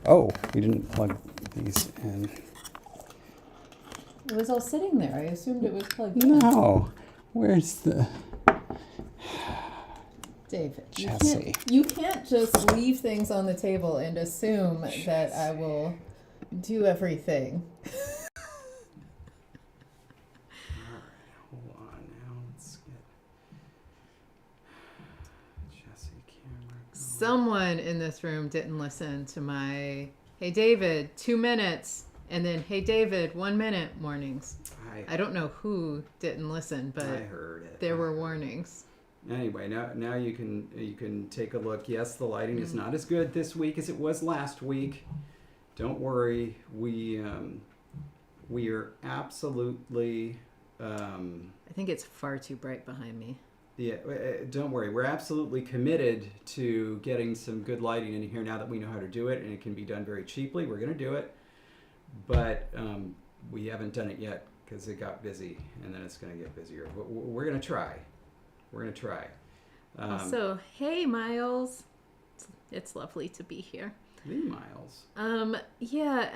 Oh, we didn't plug these in. It was all sitting there. I assumed it was plugged in. No. Where's the David, chassis? You can't just leave things on the table and assume that I will do everything. Hold on now. Let's get chassis camera going. Someone in this room didn't listen to my, hey David, 2 minutes, and then hey David, 1 minute warnings. I don't know who didn't listen, but I heard it. There were warnings. Anyway, now you can take a look. Yes, the lighting is not as good this week as it was last week. Don't worry, we are absolutely. I think it's far too bright behind me. Yeah, don't worry. We're absolutely committed to getting some good lighting in here now that we know how to do it, and it can be done very cheaply. We're going to do it, but we haven't done it yet because it got busy, and then it's going to get busier. We're going to try. We're going to try. So, hey, Miles. It's lovely to be here. The Miles. Yeah,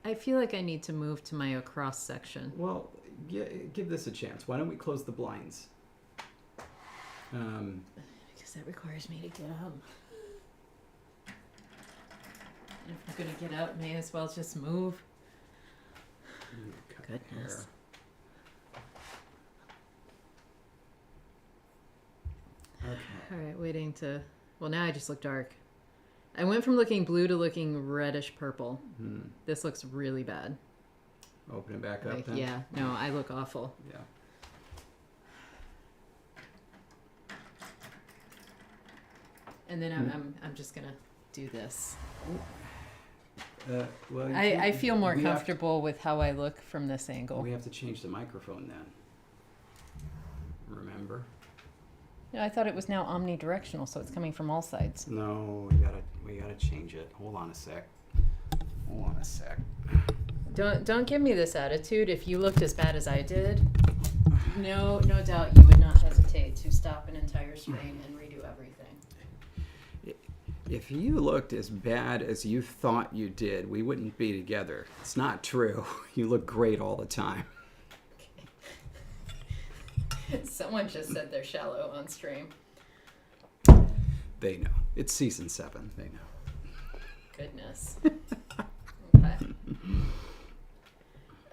I feel like I need to move to my across section. Well, give this a chance. Why don't we close the blinds? Because that requires me to get up. And if I'm going to get up, may as well just move. Goodness. Okay. All right, waiting to... Well, now I just look dark. I went from looking blue to looking reddish purple. This looks really bad. Open it back up then? Yeah, no, I look awful. Yeah. And then I'm just gonna do this. Well, I feel more comfortable with how I look from this angle. We have to change the microphone then. Remember? Yeah, I thought it was now omnidirectional, so it's coming from all sides. No, we gotta change it. Hold on a sec. Don't give me this attitude. If you looked as bad as I did, no doubt you would not hesitate to stop an entire stream and redo everything. If you looked as bad as you thought you did, we wouldn't be together. It's not true. You look great all the time. Someone just said they're shallow on stream. They know. It's season 7. They know. Goodness.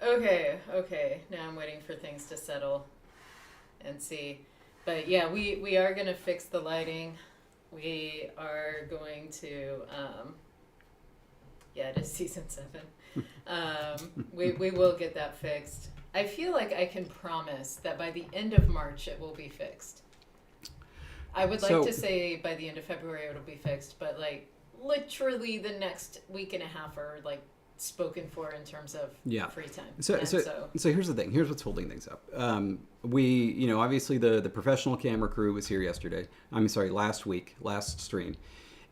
Okay. Now I'm waiting for things to settle and see. But yeah, we are going to fix the lighting. We are going to, it is season 7. We will get that fixed. I feel like I can promise that by the end of March it will be fixed. I would like to say by the end of February it'll be fixed, but like literally the next week and a half are like spoken for in terms of free time. So here's the thing. Here's what's holding things up. We, obviously the professional camera crew was here last stream.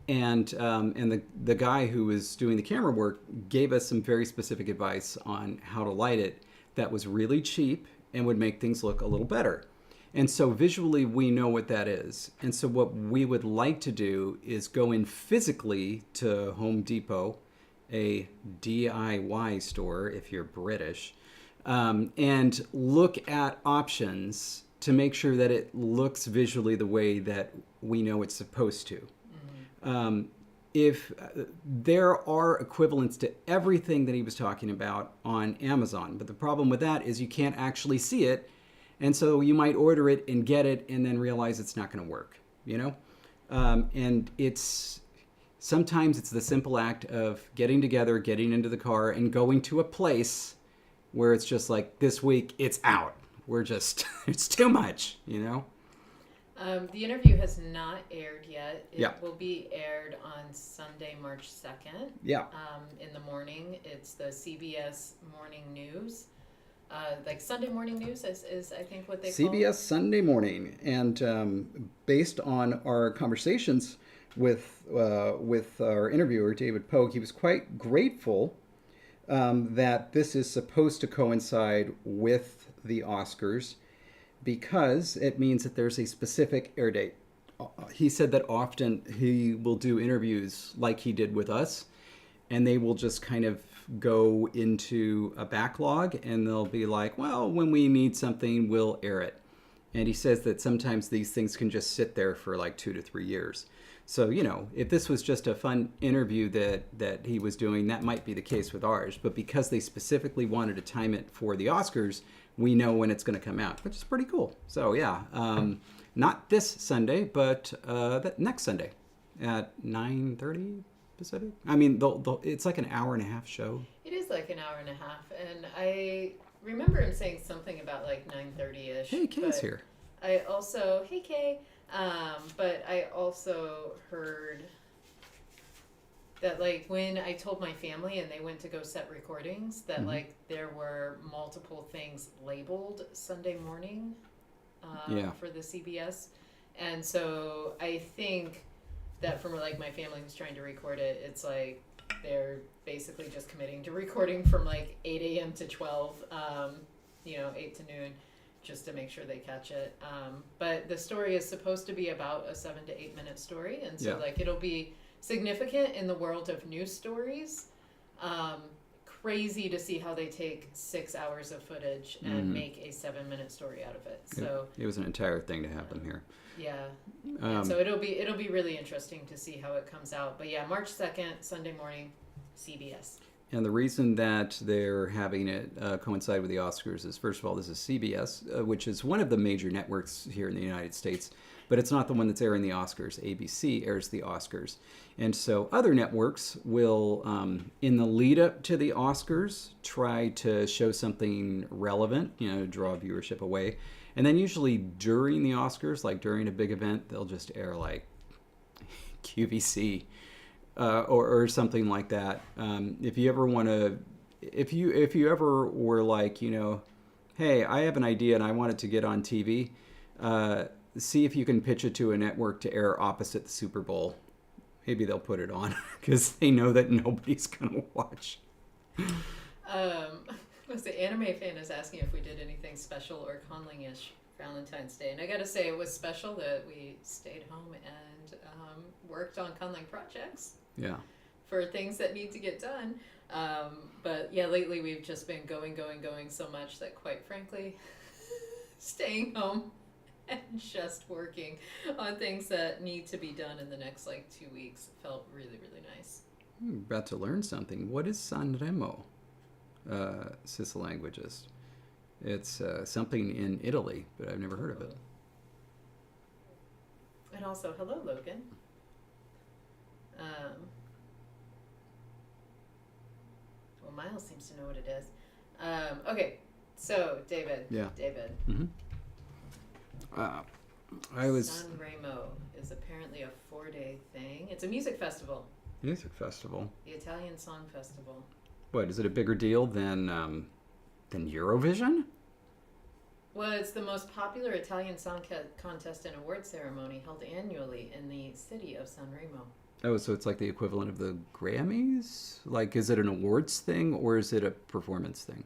And the guy who was doing the camera work gave us some very specific advice on how to light it that was really cheap and would make things look a little better. And so visually we know what that is. And so what we would like to do is go in physically to Home Depot, a DIY store if you're British, and look at options to make sure that it looks visually the way that we know it's supposed to. If there are equivalents to everything that he was talking about on Amazon, but the problem with that is you can't actually see it, and so you might order it and get it and then realize it's not going to work, and sometimes it's the simple act of getting together, getting into the car, and going to a place where it's just like, this week it's out. It's too much, The interview has not aired yet. It will be aired on Sunday, March 2nd. Yeah. In the morning. It's the CBS Morning News. Like Sunday Morning News is I think what they call it. CBS Sunday Morning. And based on our conversations with our interviewer, David Pogue, he was quite grateful that this is supposed to coincide with the Oscars, because it means that there's a specific air date he said that often he will do interviews like he did with us, and they will just kind of go into a backlog, and they'll be like, well, when we need something, we'll air it. And he says that sometimes these things can just sit there for like 2 to 3 years. So, if this was just a fun interview that he was doing, that might be the case with ours. But because they specifically wanted to time it for the Oscars, we know when it's going to come out, which is pretty cool. So, yeah, not this Sunday, but that next Sunday at 9:30 Pacific. I mean, it's like an hour and a half show. It is like an hour and a half. And I remember him saying something about like 9:30-ish. Hey, Kay's here. I also, hey, Kay. But I also heard that, like, when I told my family and they went to go set recordings, that, like, there were multiple things labeled Sunday morning for the CBS. And so I think that from, like, my family who's trying to record it, it's like they're basically just committing to recording from, like, 8 a.m. to 12, 8 to noon, just to make sure they catch it. But the story is supposed to be about a 7 to 8 minute story. And so like it'll be significant in the world of news stories. Crazy to see how they take 6 hours of footage and make a 7-minute story out of it. So it was an entire thing to happen here. Yeah. And so it'll be really interesting to see how it comes out. But yeah, March 2nd, Sunday morning, CBS. And the reason that they're having it coincide with the Oscars is, first of all, this is CBS, which is one of the major networks here in the United States, but it's not the one that's airing the Oscars. ABC airs the Oscars. And so other networks will, in the lead up to the Oscars, try to show something relevant, draw viewership away. And then usually during the Oscars, like during a big event, they'll just air like QVC. Or something like that. If you ever want to, if you ever were like, hey, I have an idea and I want it to get on TV, see if you can pitch it to a network to air opposite the Super Bowl. Maybe they'll put it on because they know that nobody's gonna watch. The anime fan is asking if we did anything special or conling-ish for Valentine's Day, and I gotta say it was special that we stayed home and worked on conling projects. Yeah. For things that need to get done. But yeah, lately we've just been going so much that quite frankly, staying home and just working on things that need to be done in the next 2 weeks felt really, really nice. I'm about to learn something. What is Sanremo? Sicily languages. It's something in Italy, but I've never heard of it. And also, hello, Logan. Well, Miles seems to know what it is. Okay, so David. Yeah. David. Mm-hmm. Sanremo is apparently a 4-day thing. It's a music festival. Music festival. The Italian Song Festival. What, is it a bigger deal than Eurovision? Well, it's the most popular Italian song contest and award ceremony held annually in the city of Sanremo. Oh, so it's like the equivalent of the Grammys? Like, is it an awards thing or is it a performance thing?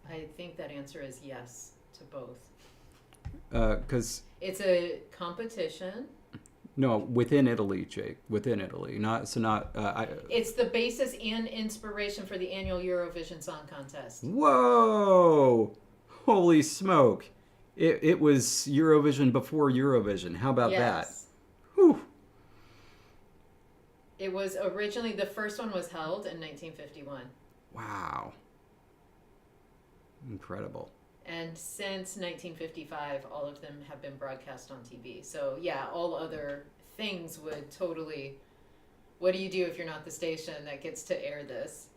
I think that answer is yes to both. Because it's a competition. No, within Italy, Jake. Within Italy, It's the basis and inspiration for the annual Eurovision Song Contest. Whoa! Holy smoke! It was Eurovision before Eurovision. How about that? Whew. It was originally, the first one was held in 1951. Wow. Incredible. And since 1955, all of them have been broadcast on TV. So yeah, all other things would totally... What do you do if you're not the station that gets to air this?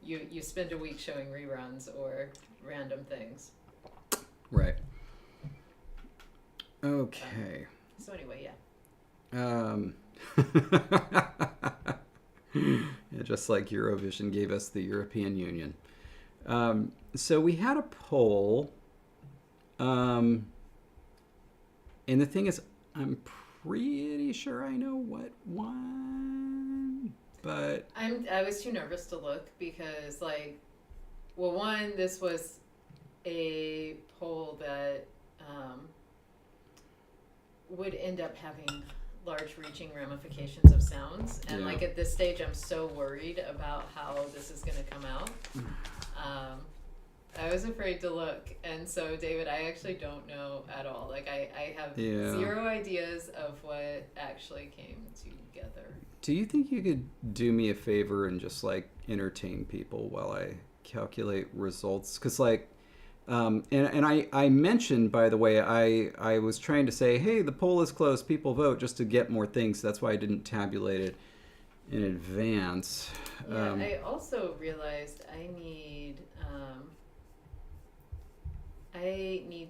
You spend a week showing reruns or random things. Right. Okay. So anyway, yeah. Yeah, just like Eurovision gave us the European Union. So we had a poll, and the thing is, I'm pretty sure I know what won, but I was too nervous to look because, one, this was a poll that would end up having large reaching ramifications of sounds. And Yeah. like at this stage, I'm so worried about how this is going to come out. I was afraid to look. And so, David, I actually don't know at all. Like, I have Yeah. zero ideas of what actually came together. Do you think you could do me a favor and just like entertain people while I calculate results? Because like, and I mentioned, by the way, I was trying to say, hey, the poll is closed, people vote, just to get more things. That's why I didn't tabulate it in advance. Yeah, I also realized I need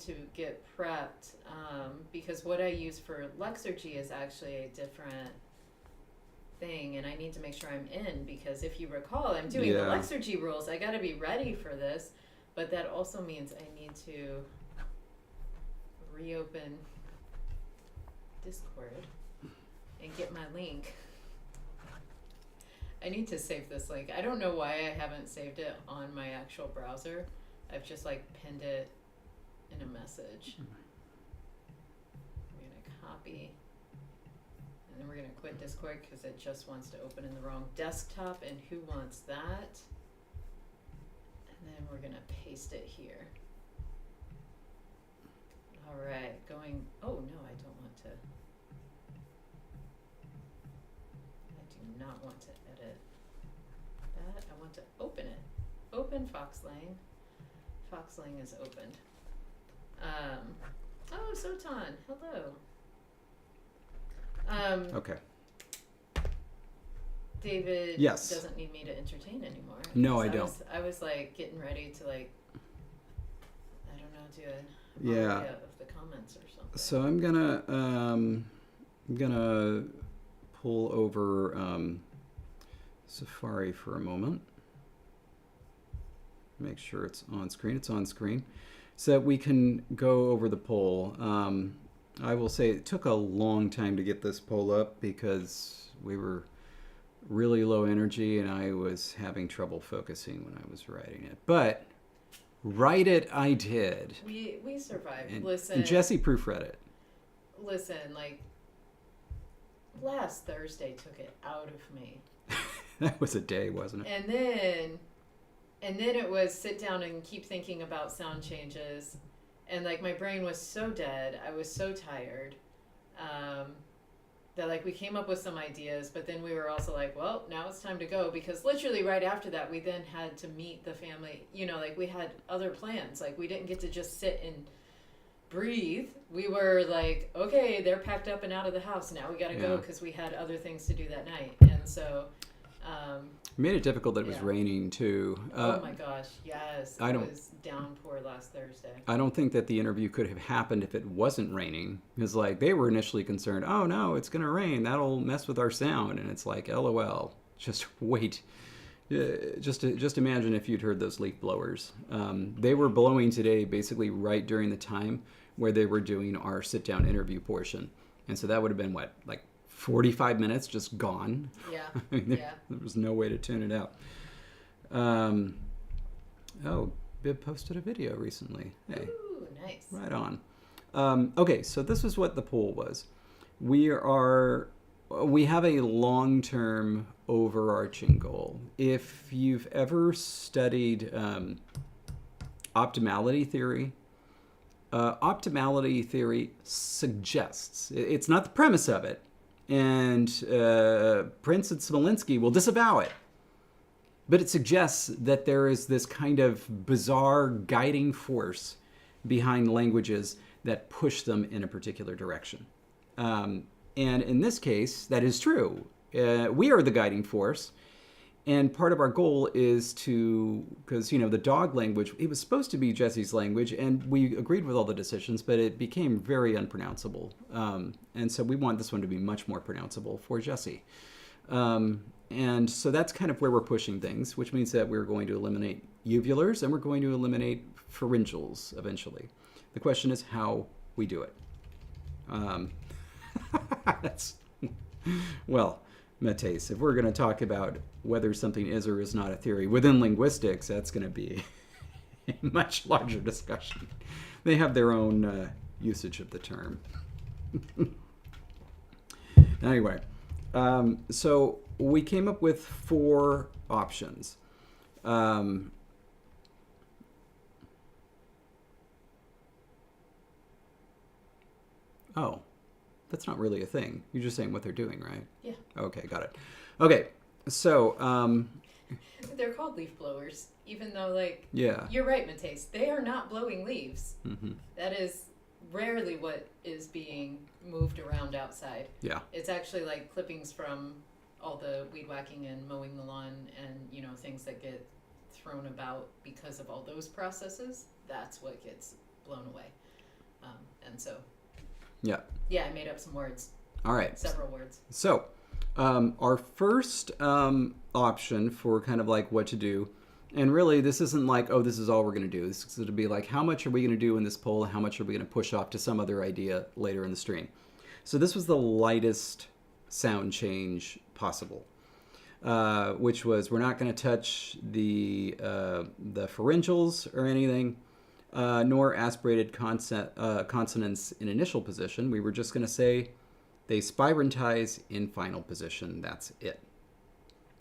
to get prepped because what I use for Lexergy is actually a different thing, and I need to make sure I'm in, because if you recall, I'm doing the Lexergy rules. I got to be ready for this, but that also means I need to reopen Discord and get my link. I need to save this link. I don't know why I haven't saved it on my actual browser. I've just like pinned it in a message. I'm gonna copy, and then we're gonna quit Discord because it just wants to open in the wrong desktop, and who wants that? And then we're gonna paste it here. All right, going, oh no, I don't want to. I do not want to edit that. I want to open it. Open Foxlang. Foxlang is opened. Oh, Sotan, hello. Okay. David Yes. doesn't need me to entertain anymore. No, I don't. I was like getting ready to like, I don't know, do an Yeah. aria of the comments or something. So I'm gonna pull over Safari for a moment. Make sure it's on screen. It's on screen, so that we can go over the poll. I will say it took a long time to get this poll up because we were really low energy and I was having trouble focusing when I was writing it. But write it I did. We survived. And, Listen. and Jesse proofread it. Listen, like last Thursday took it out of me. That was a day, wasn't it? And then it was sit down and keep thinking about sound changes, and like my brain was so dead, I was so tired, that like we came up with some ideas, but then we were also like, well, now it's time to go, because literally right after that we then had to meet the family, you know, like we had other plans, like we didn't get to just sit and breathe. We were like, okay, they're packed up and out of the house, now we gotta go because we had other things to do that night. And so made it difficult that it was raining too. Oh my gosh, yes. It was downpour last Thursday. I don't think that the interview could have happened if it wasn't raining. Because like they were initially concerned, oh no, it's gonna rain, that'll mess with our sound, and it's like, LOL, just wait. Just imagine if you'd heard those leaf blowers. They were blowing today basically right during the time where they were doing our sit-down interview portion. And so that would have been what, like 45 minutes just gone. Yeah. I mean, there was no way to tune it out. Oh, Bib posted a video recently. Hey. Ooh, nice. Right on. Okay, so this is what the poll was. We have a long-term overarching goal. If you've ever studied optimality theory suggests, it's not the premise of it, and Prince and Smolinski will disavow it, but it suggests that there is this kind of bizarre guiding force behind languages that push them in a particular direction. And in this case, that is true. We are the guiding force. And part of our goal is to, because, you know, the dog language, it was supposed to be Jesse's language, and we agreed with all the decisions, but it became very unpronounceable. And so we want this one to be much more pronounceable for Jesse. And so that's kind of where we're pushing things, which means that we're going to eliminate uvulars and we're going to eliminate pharyngals eventually. The question is how we do it. Well, Matthias, if we're going to talk about whether something is or is not a theory within linguistics, that's going to be a much larger discussion. They have their own usage of the term. Anyway, so we came up with 4 options. Oh, that's not really a thing. You're just saying what they're doing, right? Yeah. Okay, got it. Okay, so they're called leaf blowers, even though, like, yeah, you're right, Mateus. They are not blowing leaves. mm-hmm. That is rarely what is being moved around outside. Yeah, It's actually like clippings from all the weed whacking and mowing the lawn and, you know, things that get thrown about because of all those processes. That's what gets blown away. And so, yeah. yeah, I made up some words, All right. several words. So, our first option for kind of like what to do, and really this isn't like, oh, this is all we're going to do. This is going to be like, how much are we going to do in this poll? How much are we going to push off to some other idea later in the stream? So this was the lightest sound change possible, which was we're not going to touch the pharyngeals or anything, nor aspirated consonants in initial position. We were just going to say they spirantize in final position. That's it.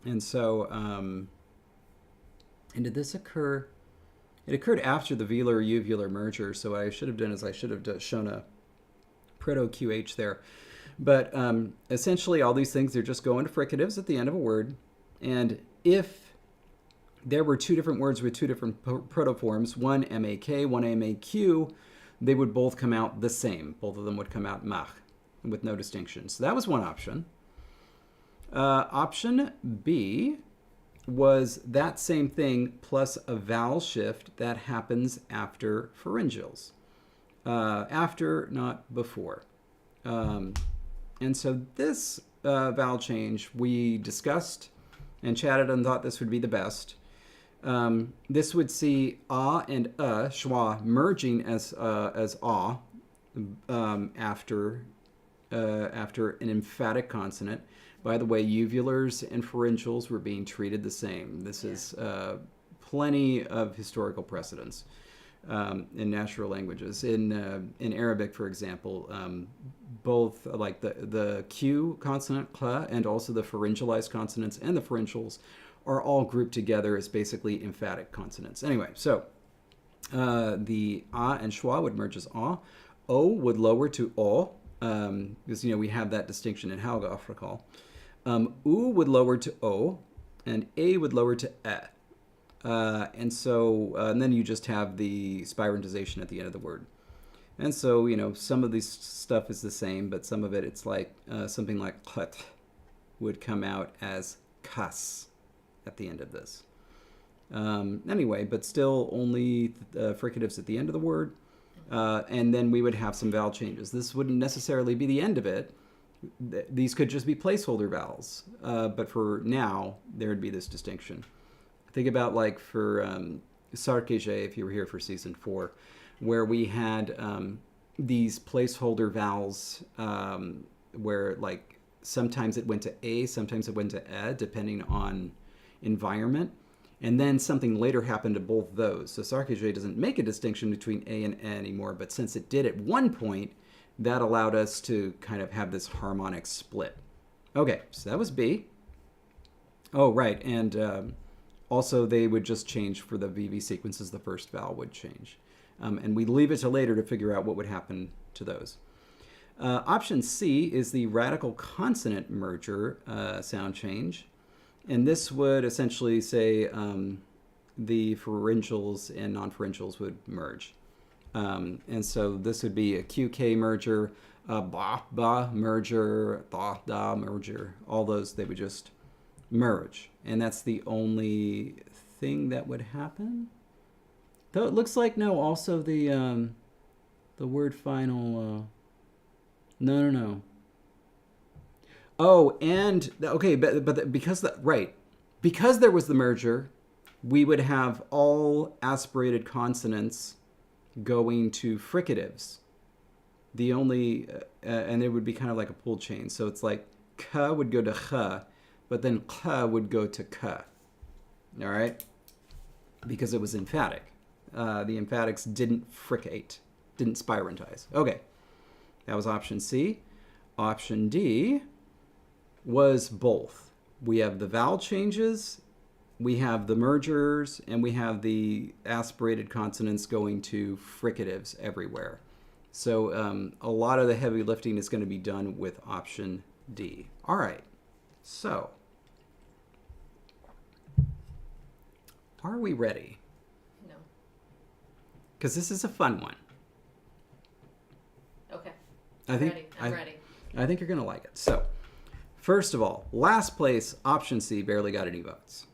And so, and did this occur? It occurred after the velar-uvular merger. So what I should have done is I should have shown a proto-QH there. But essentially all these things, they're just going to fricatives at the end of a word. And if there were 2 different words with 2 different protoforms, one MAK, one MAQ, they would both come out the same. Both of them would come out mach, with no distinction. So that was one option. Option B was that same thing plus a vowel shift that happens after pharyngeals. After, not before. And so this vowel change we discussed and chatted and thought this would be the best. This would see ah and schwa merging as ah after an emphatic consonant. By the way, uvulars and pharyngeals were being treated the same. This is plenty of historical precedence in natural languages. In Arabic, for example, both like the Q consonant kla and also the pharyngalized consonants and the pharyngeals are all grouped together as basically emphatic consonants. Anyway, so the ah and schwa would merge as ah. O would lower to o, because, you know, we have that distinction in Hauga, recall. U would lower to o, and A would lower to e. And so, and then you just have the spirantization at the end of the word. And so, you know, some of this stuff is the same, but some of it, it's like something like khat would come out as kas at the end of this. Anyway, but still only fricatives at the end of the word. And then we would have some vowel changes. This wouldn't necessarily be the end of it. These could just be placeholder vowels. But for now, there would be this distinction. Think about like for Sarkeje, if you were here for season 4, where we had these placeholder vowels where like sometimes it went to A, sometimes it went to E, depending on environment. And then something later happened to both those. So Sarkeje doesn't make a distinction between A and E anymore, but since it did at one point, that allowed us to kind of have this harmonic split. Okay, so that was B. Oh, right, and also they would just change for the VV sequences, the first vowel would change. And we leave it to later to figure out what would happen to those. Option C is the radical consonant merger sound change. And this would essentially say the pharyngals and non-pharyngals would merge. And so this would be a QK merger, a ba merger, da merger. All those, they would just merge. And that's the only thing that would happen. Though it looks like, no, also the word final, no. Oh, and okay, but because because there was the merger, we would have all aspirated consonants going to fricatives. The only and it would be kind of like a pull chain. So it's like ka would go to kha, but then ka would go to ka. All right, because it was emphatic. The emphatics didn't fricate, didn't spirantize. Okay, That was option C. Option D was both. We have the vowel changes, we have the mergers, and we have the aspirated consonants going to fricatives everywhere. So a lot of the heavy lifting is going to be done with option D. All right. So, are we ready? No. Because this is a fun one. Okay. I'm ready. I think you're going to like it. So, first of all, last place, option C, barely got any votes.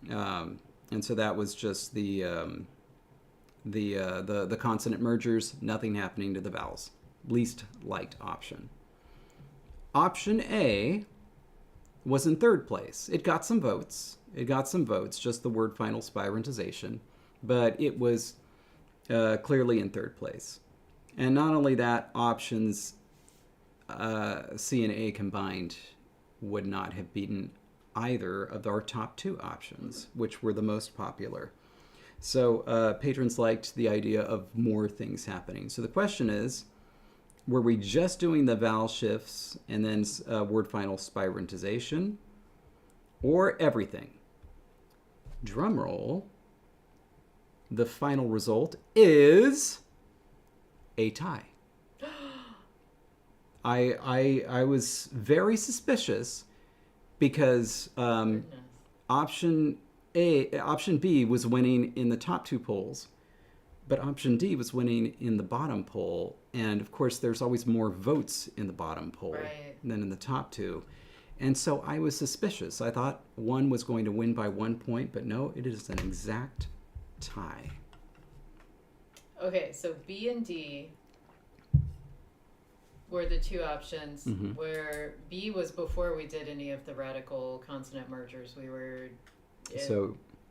And so that was just the consonant mergers, nothing happening to the vowels. Least liked option. Option A was in third place. It got some votes. Just the word final spirantization. But it was clearly in third place. And not only that, options C and A combined would not have beaten either of our top two options, which were the most popular. So patrons liked the idea of more things happening. So the question is, were we just doing the vowel shifts and then word final spirantization, or everything? Drum roll. The final result is a tie. I was very suspicious because option B was winning in the top two polls, but option D was winning in the bottom poll. And of course, there's always more votes in the bottom poll than in the top two. And so I was suspicious. I thought one was going to win by 1 point, but no, it is an exact tie. Okay, so B and D were the two options, where B was before we did any of the radical consonant mergers.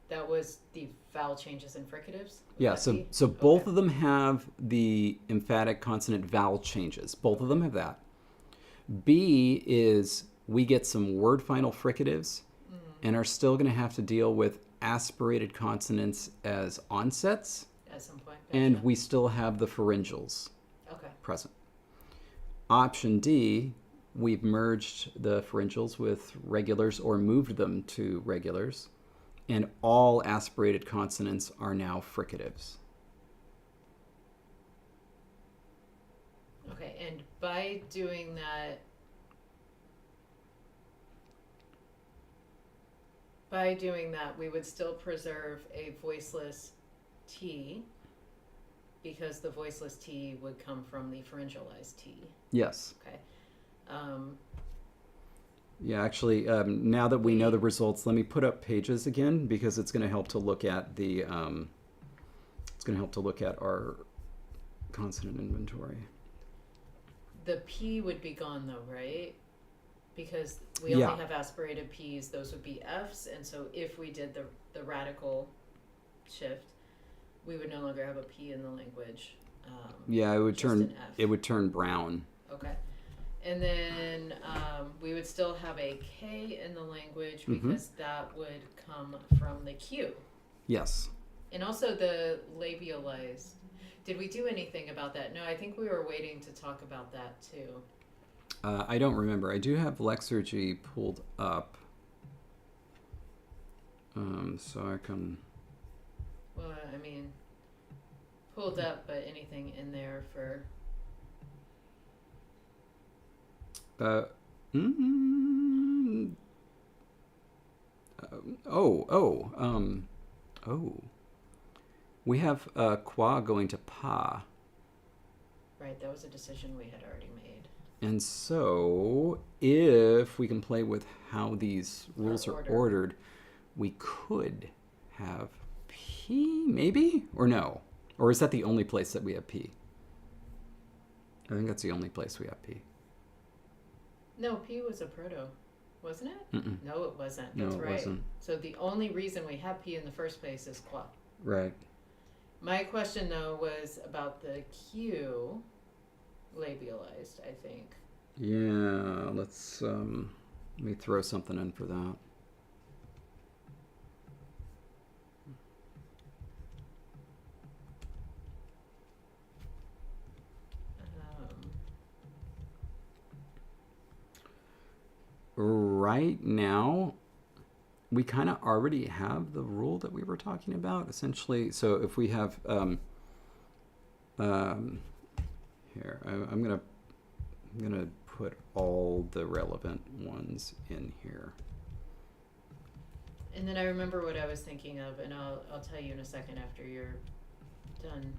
That was the vowel changes and fricatives? Yeah, so both of them have the emphatic consonant vowel changes. Both of them have that. B is we get some word final fricatives and are still going to have to deal with aspirated consonants as onsets. At some point. Gotcha. And we still have the pharyngeals present. Option D, we've merged the pharyngeals with regulars or moved them to regulars, and all aspirated consonants are now fricatives. Okay, and by doing that, we would still preserve a voiceless T, because the voiceless T would come from the pharyngealized T. Yes. Okay. Yeah, actually, now that we know the results, let me put up pages again, because it's going to help to look at the it's going to help to look at our consonant inventory. The P would be gone though, right? Because we only have aspirated P's, those would be F's, and so if we did the radical shift, we would no longer have a P in the language. Yeah, it would turn brown. Okay. And then we would still have a K in the language, because that would come from the Q. Yes. And also the labialized. Did we do anything about that? No, I think we were waiting to talk about that too. I don't remember. I do have Lexergy pulled up. So I can... Well, I mean, pulled up, but anything in there for... We have qua going to pa. Right, that was a decision we had already made. And so, if we can play with how these rules are ordered, we could have P, maybe? Or no? Or is that the only place that we have P? I think that's the only place we have P. No, P was a proto, wasn't it? Mm-mm. No, it wasn't. That's right. Wasn't. So the only reason we have P in the first place is qua. Right. My question, though, was about the Q labialized, I think. Yeah, let me throw something in for that. right now, we kind of already have the rule that we were talking about, essentially. So if we have, here, I'm gonna put all the relevant ones in here. And then I remember what I was thinking of, and I'll tell you in a second after you're done.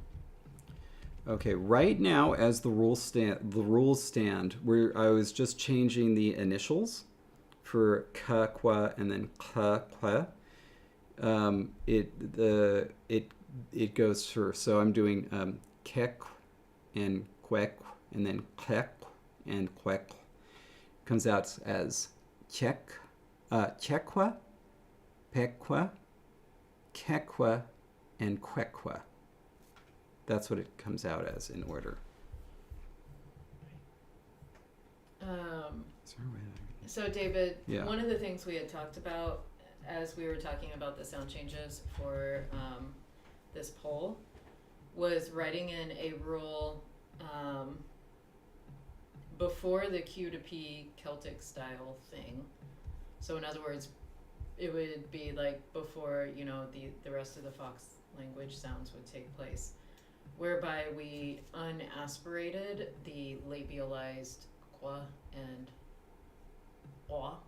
Okay, right now, as the rules stand, I was just changing the initials for ka, kwa, and then ka, kwa. It goes through. So I'm doing kek and kwek, and then kek and kwek. Comes out as chek, chekwa, pekwa, kekwa, and kwekwa. That's what it comes out as in order. So David, Yeah. one of the things we had talked about as we were talking about the sound changes for this poll was writing in a rule before the Q to P Celtic style thing. So in other words, it would be like before, you know, the rest of the Fox language sounds would take place, whereby we unaspirated the labialized qua and aw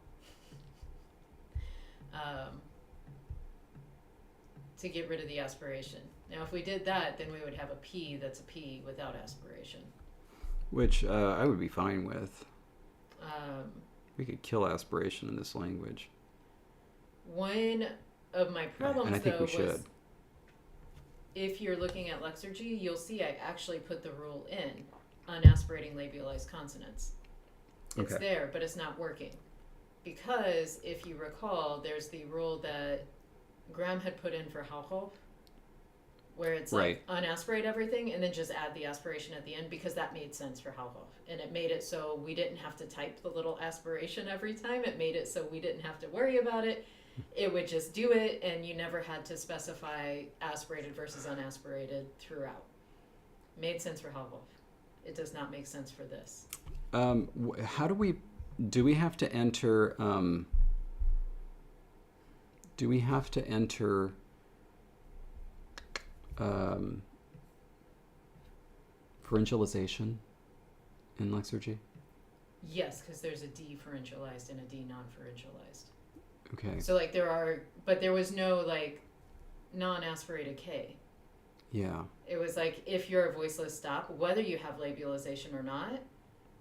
to get rid of the aspiration. Now if we did that, then we would have a P that's a P without aspiration. Which I would be fine with. We could kill aspiration in this language. One of my problems, and I think though, we should. was if you're looking at Lexergy, you'll see I actually put the rule in, unaspirating labialized consonants. It's Okay. there, but it's not working. Because if you recall, there's the rule that Graham had put in for Hauhof, where it's like unaspirate everything and then just add the aspiration at the end, because that made sense for Hauhof. And it made it so we didn't have to type the little aspiration every time. It made it so we didn't have to worry about it. It would just do it, and you never had to specify aspirated versus unaspirated throughout. Made sense for Hauhof. It does not make sense for this. How do we have to enter, pharyngealization in Lexergy? Yes, because there's a D pharyngealized and a D non-pharyngealized. Okay. So like but there was no like non-aspirated K. Yeah. It was like if you're a voiceless stop, whether you have labialization or not,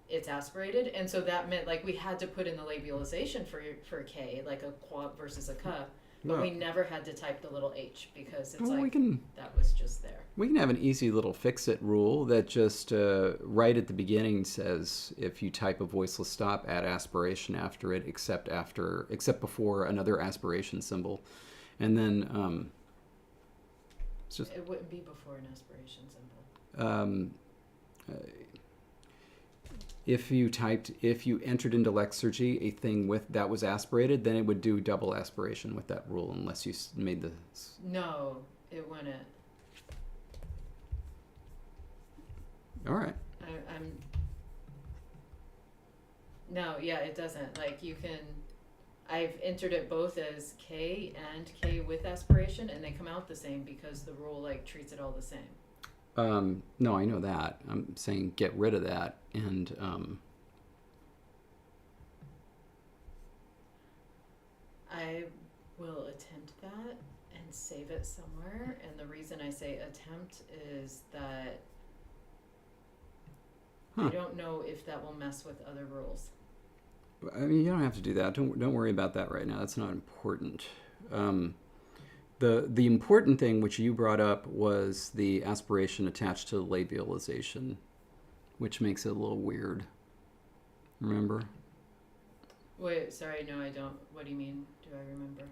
it's aspirated, and so that meant like we had to put in the labialization for K, like a qua versus a ka, but we never had to type the little H because it's that was just there. We can have an easy little fix-it rule that just right at the beginning says if you type a voiceless stop, add aspiration after it, except before another aspiration symbol, and then it's just it wouldn't be before an aspiration symbol. If you entered into Lexergy a thing with that was aspirated, then it would do double aspiration with that rule, unless you made the. No, it wouldn't. All right. No, yeah, it doesn't. Like you can, I've entered it both as K and K with aspiration, and they come out the same because the rule like treats it all the same. No, I know that. I'm saying get rid of that and I will attempt that and save it somewhere. And the reason I say attempt is that I don't know if that will mess with other rules. I mean, you don't have to do that. Don't worry about that right now. That's not important. The important thing which you brought up was the aspiration attached to labialization, which makes it a little weird. Remember? Wait, sorry, no, I don't. What do you mean? Do I remember?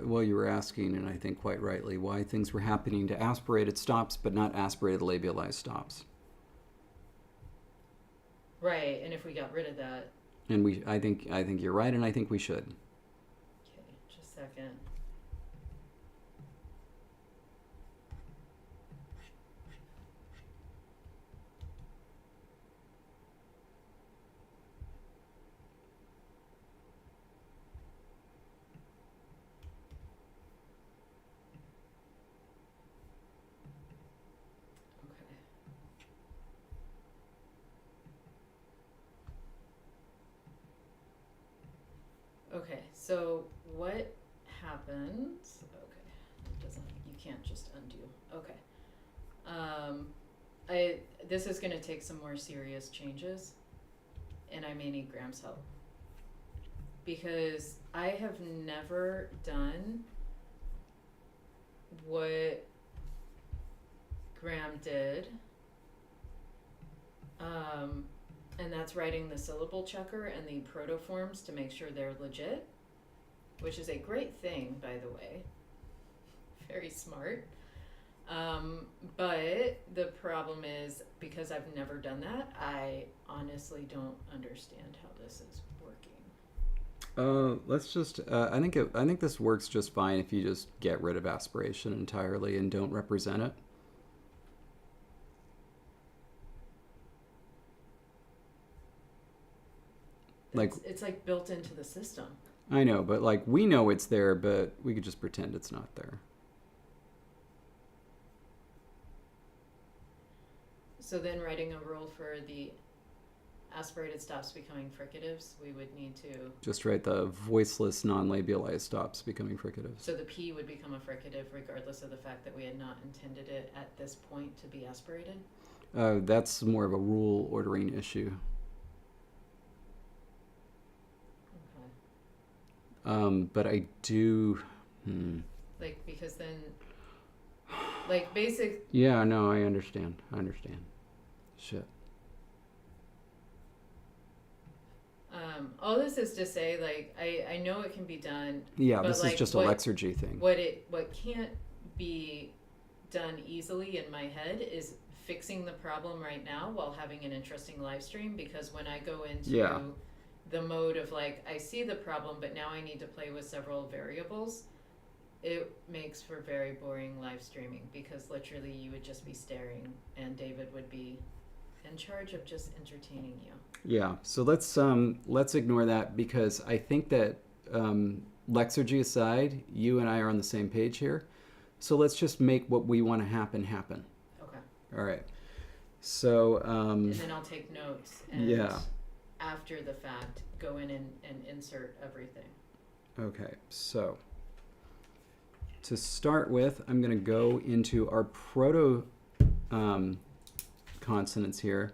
Well, you were asking, and I think quite rightly, why things were happening to aspirated stops but not aspirated labialized stops. Right, and if we got rid of that. And I think you're right, and I think we should. Okay, just a second. Okay, so what happens? Okay, it doesn't. You can't just undo. Okay. This is going to take some more serious changes, and I may need Graham's help because I have never done what Graham did, and that's writing the syllable checker and the protoforms to make sure they're legit, which is a great thing, by the way. Very smart. But the problem is, because I've never done that, I honestly don't understand how this is working. Let's just. I think this works just fine if you just get rid of aspiration entirely and don't represent it. It's like built into the system. I know, but like we know it's there, but we could just pretend it's not there. So then writing a rule for the aspirated stops becoming fricatives, we would need to... Just write the voiceless, non-labialized stops becoming fricatives. So the P would become a fricative regardless of the fact that we had not intended it at this point to be aspirated? That's more of a rule ordering issue. Okay. But I do... Like, because then... Like, basic... Yeah, no, I understand. Shit. All this is to say, like, I know it can be done. Yeah, but this like, is just a Lexergy thing. What can't be done easily in my head is fixing the problem right now while having an interesting live stream, because when I go into the mode of like, I see the problem, but now I need to play with several variables, it makes for very boring live streaming, because literally you would just be staring and David would be in charge of just entertaining you. Yeah, so let's ignore that, because I think that Lexergy aside, you and I are on the same page here. So let's just make what we want to happen. Okay. All right. So and then I'll take notes and after the fact go in and insert everything. Okay, so to start with, I'm going to go into our proto consonants here.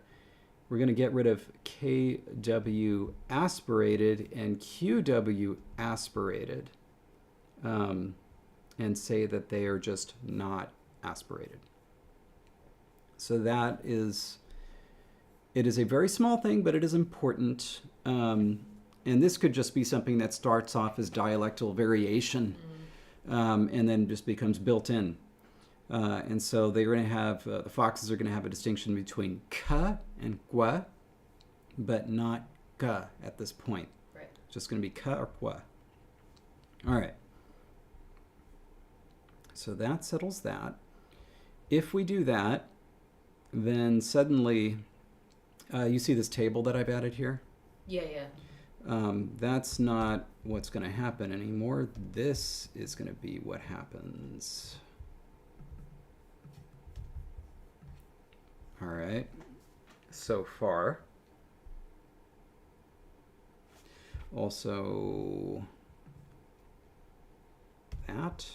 We're going to get rid of KW aspirated and QW aspirated, and say that they are just not aspirated. So that is, it is a very small thing, but it is important. And this could just be something that starts off as dialectal variation, and then just becomes built in. And so they're going to have, the foxes are going to have a distinction between ka and gua, but not ka at this point. Right. It's just going to be ka or gua. All right. So that settles that. If we do that, then suddenly, you see this table that I've added here? Yeah. That's not what's going to happen anymore. This is going to be what happens. All right, so far. Also that,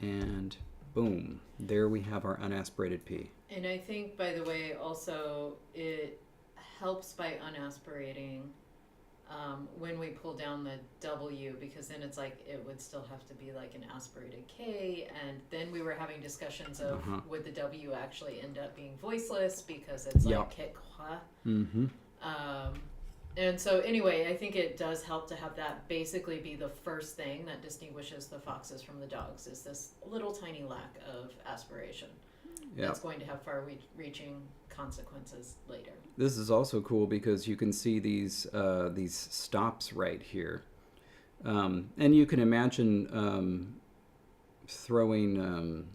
and boom, there we have our unaspirated P. And I think, by the way, also it helps by unaspirating when we pull down the W, because then it's like it would still have to be like an aspirated K, and then we were having discussions of would the W actually end up being voiceless because it's like Kekwa. And so anyway, I think it does help to have that basically be the first thing that distinguishes the foxes from the dogs, is this little tiny lack of aspiration. That's going to have far-reaching consequences later. This is also cool because you can see these stops right here, and you can imagine throwing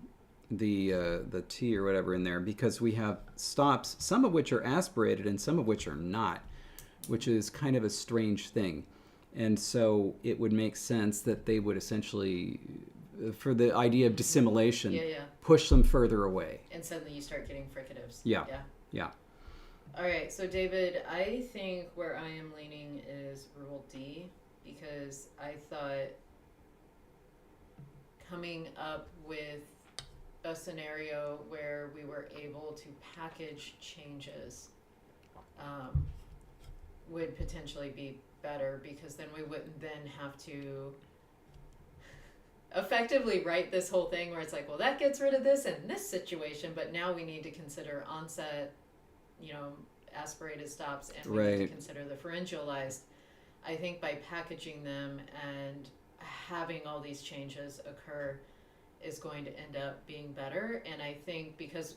the T or whatever in there, because we have stops, some of which are aspirated and some of which are not, which is kind of a strange thing. And so it would make sense that they would essentially, for the idea of dissimilation, push them further away. And suddenly you start getting fricatives. Yeah. All right, so David, I think where I am leaning is rule D. because I thought coming up with a scenario where we were able to package changes would potentially be better, because then we wouldn't then have to effectively write this whole thing where it's like, well, that gets rid of this in this situation, but now we need to consider onset, aspirated stops, and we need to consider the pharyngealized. I think by packaging them and having all these changes occur is going to end up being better. And I think because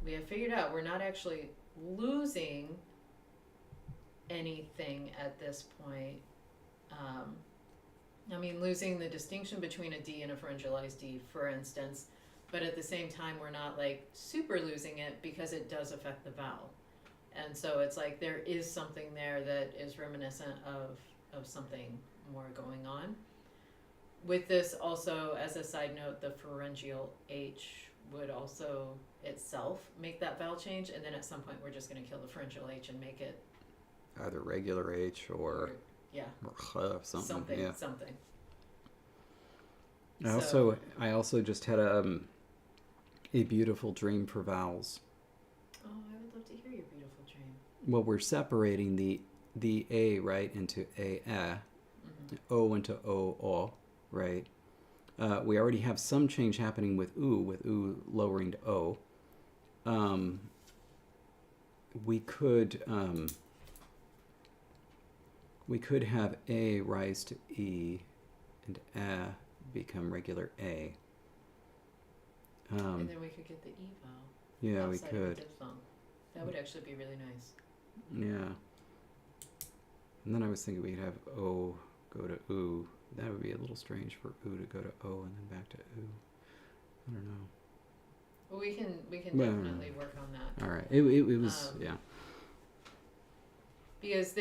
we have figured out we're not actually losing anything at this point. Losing the distinction between a D and a pharyngealized D, for instance, but at the same time, we're not like super losing it because it does affect the vowel. And so it's like there is something there that is reminiscent of something more going on. With this also, as a side note, the pharyngeal H would also itself make that vowel change, and then at some point we're just going to kill the pharyngeal H and make it either regular H or something. Something. I also just had a beautiful dream for vowels. Oh, I would love to hear your beautiful dream. Well, we're separating the A, right, into A, O into O, right? We already have some change happening with U lowering to O. We could have A rise to E and A become regular A. And then we could get the E vowel. Yeah, we could. That would actually be really nice. Yeah. And then I was thinking we could have O go to U. That would be a little strange for U to go to O and then back to U. I don't know. Well, we can definitely work on that. All right. It was, yeah. Because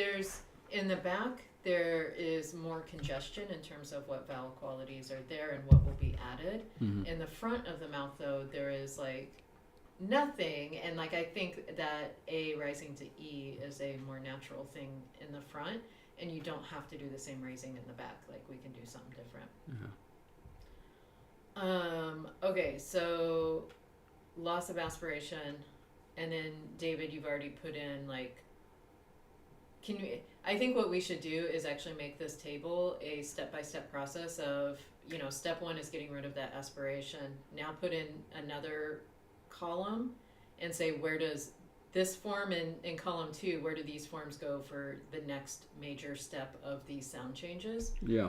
in the back, there is more congestion in terms of what vowel qualities are there and what will be added. Mm-hmm. In the front of the mouth, though, there is like nothing. And like I think that A rising to E is a more natural thing in the front. And you don't have to do the same raising in the back. Like we can do something different. Uh-huh. Okay, so loss of aspiration, and then David, you've already put in like. I think what we should do is actually make this table a step-by-step process of, step one is getting rid of that aspiration. Now put in another column and say, where does this form in column 2, where do these forms go for the next major step of these sound changes? Yeah.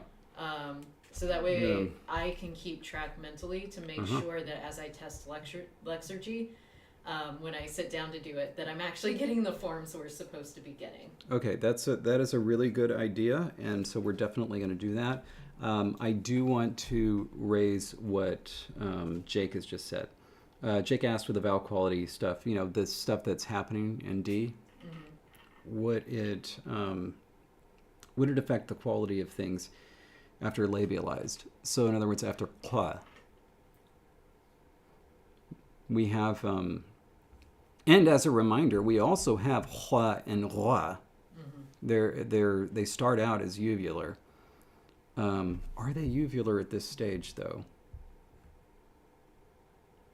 So that way I can keep track mentally to make sure that as I test Lexergy, when I sit down to do it, that I'm actually getting the forms we're supposed to be getting. Okay, that is a really good idea, and so we're definitely going to do that. I do want to raise what Jake has just said. Jake asked for the vowel quality stuff, the stuff that's happening in D. Mm-hmm. Would it affect the quality of things after labialized? So in other words, after pla. We have, and as a reminder, we also have hua and roi. Mm-hmm. They start out as uvular. Are they uvular at this stage, though?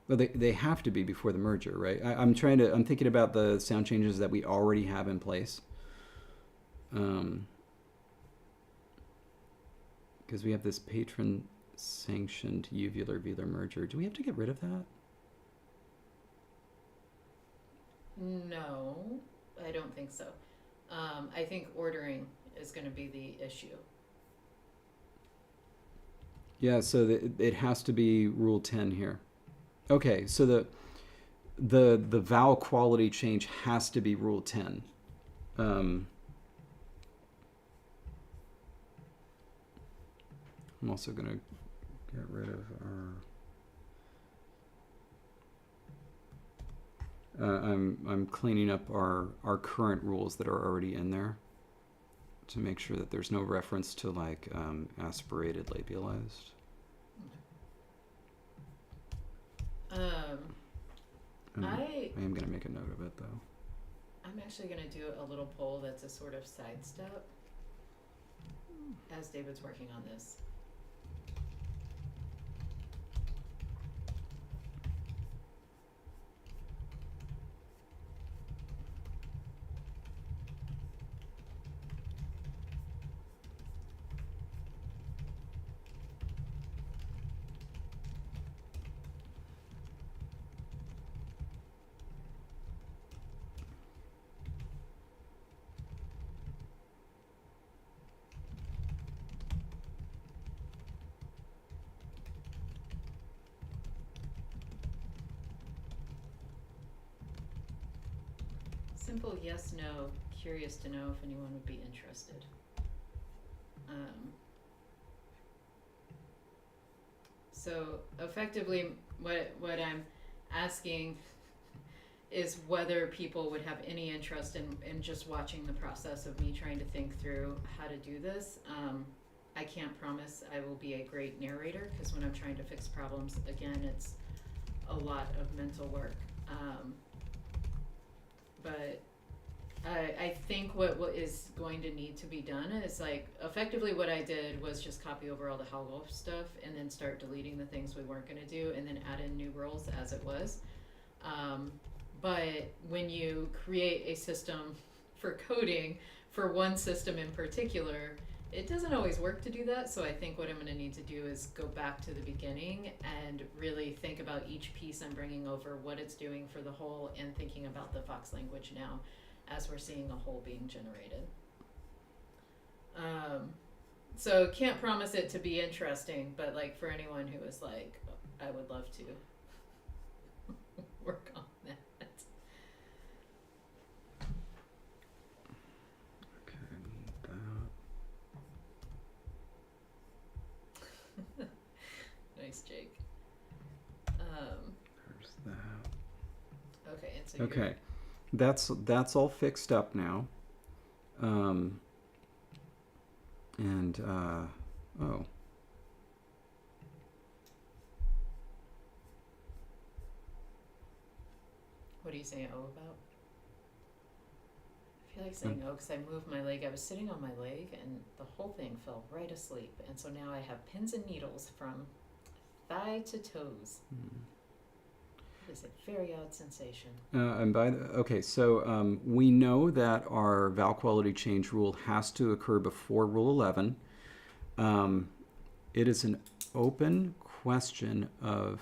Well, they have to be before the merger, right? I'm thinking about the sound changes that we already have in place. Because we have this patron-sanctioned uvular-velar merger. Do we have to get rid of that? No, I don't think so. I think ordering is going to be the issue. Yeah, so it has to be Rule 10 here. Okay, so the vowel quality change has to be Rule 10. I'm also going to get rid of our... I'm cleaning up our current rules that are already in there to make sure that there's no reference to like aspirated labialized. I am going to make a note of it though. I'm actually going to do a little poll that's a sort of sidestep. as David's working on this. Simple yes, no, curious to know if anyone would be interested. So effectively what I'm asking is whether people would have any interest in just watching the process of me trying to think through how to do this. I can't promise I will be a great narrator, because when I'm trying to fix problems, again, it's a lot of mental work. But I think what is going to need to be done is, like, effectively what I did was just copy over all the Helgolf stuff and then start deleting the things we weren't going to do and then add in new roles as it was. But when you create a system for coding for one system in particular, it doesn't always work to do that. So I think what I'm going to need to do is go back to the beginning and really think about each piece I'm bringing over, what it's doing for the whole, and thinking about the Fox language now as we're seeing a whole being generated. So can't promise it to be interesting, but like for anyone who is like, I would love to work on that. Nice, Jake. There's that. Okay, and so okay, that's all fixed up now. Oh. What are you saying oh about? I feel like saying oh because I moved my leg. I was sitting on my leg and the whole thing fell right asleep. And so now I have pins and needles from thigh to toes. It is a very odd sensation. So we know that our val quality change rule has to occur before Rule 11. It is an open question of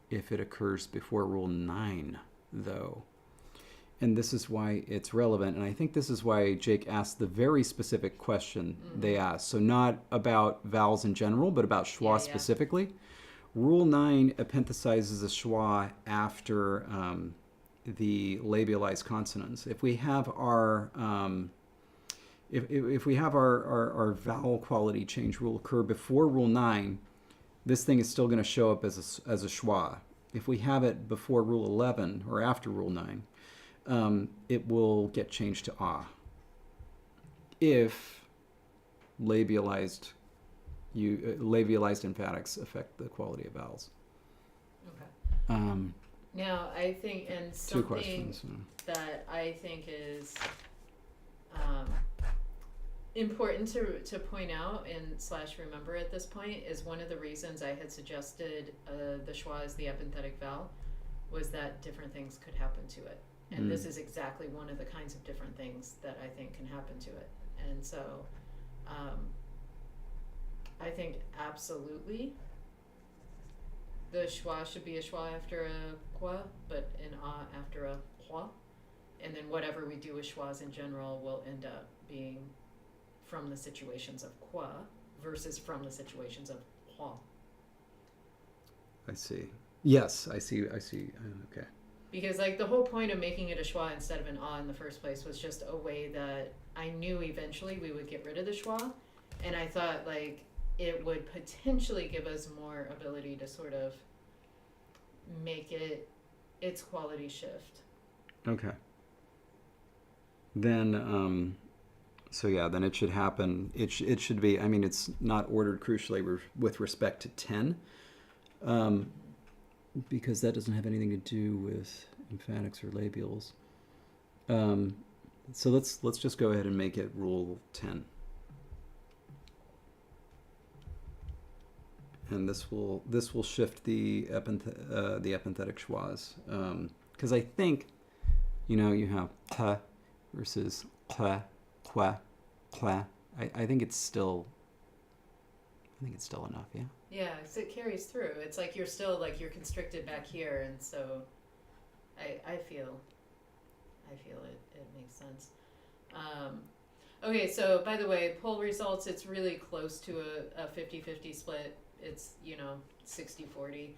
if it occurs before Rule 9, though. And this is why it's relevant. And I think this is why Jake asked the very specific question they asked. So not about vowels in general, but about schwa specifically. Rule 9 epenthesizes a schwa after the labialized consonants. If we have our if we have our vowel quality change rule occur before Rule 9, this thing is still going to show up as a schwa. If we have it before Rule 11 or after Rule 9, it will get changed to ah. If labialized emphatics affect the quality of vowels. Okay. Now, I think, and something two questions, that I think is important to point out and / remember at this point is one of the reasons I had suggested the schwa as the epenthetic vowel was that different things could happen to it. And this is exactly one of the kinds of different things that I think can happen to it. And so I think absolutely the schwa should be a schwa after a qua, but an ah after a hua. And then whatever we do with schwas in general will end up being from the situations of qua versus from the situations of hua. I see. Yes, I see. Okay. Because like the whole point of making it a schwa instead of an ah in the first place was just a way that I knew eventually we would get rid of the schwa, and I thought like it would potentially give us more ability to sort of make it its quality shift. Okay. Then then it should happen. It should be. I mean, it's not ordered crucially with respect to 10. Because that doesn't have anything to do with emphatics or labials. So let's just go ahead and make it Rule 10. and this will shift the epenthetic schwas, because I think, you have t versus tle, qua, cla. I think it's still enough. Yeah. Yeah, so it carries through. It's like you're still like you're constricted back here, and so I feel it makes sense. Okay, so by the way, poll results, it's really close to a 50-50 split. It's 60-40.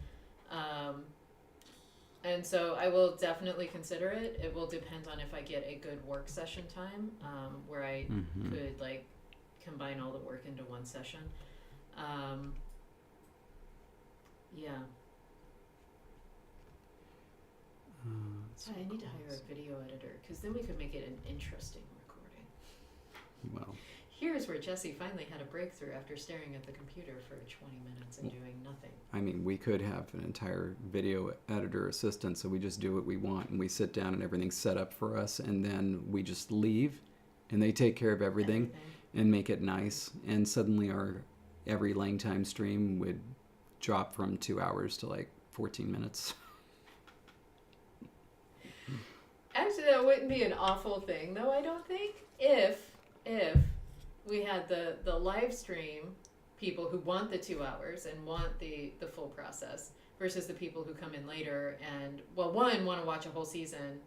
And so I will definitely consider it. It will depend on if I get a good work session time, where I could like combine all the work into one session. Yeah. I need to hire a video editor, because then we could make it an interesting recording. Well, here's where Jesse finally had a breakthrough after staring at the computer for 20 minutes and doing nothing. I mean, we could have an entire video editor assistant, so we just do what we want, and we sit down and everything's set up for us, and then we just leave, and they take care of everything. And make it nice, and suddenly every LangTime stream would drop from 2 hours to like 14 minutes. Actually, that wouldn't be an awful thing, though, I don't think. If we had the live stream people who want the 2 hours and want the full process versus the people who come in later and, well, one, want to watch a whole season,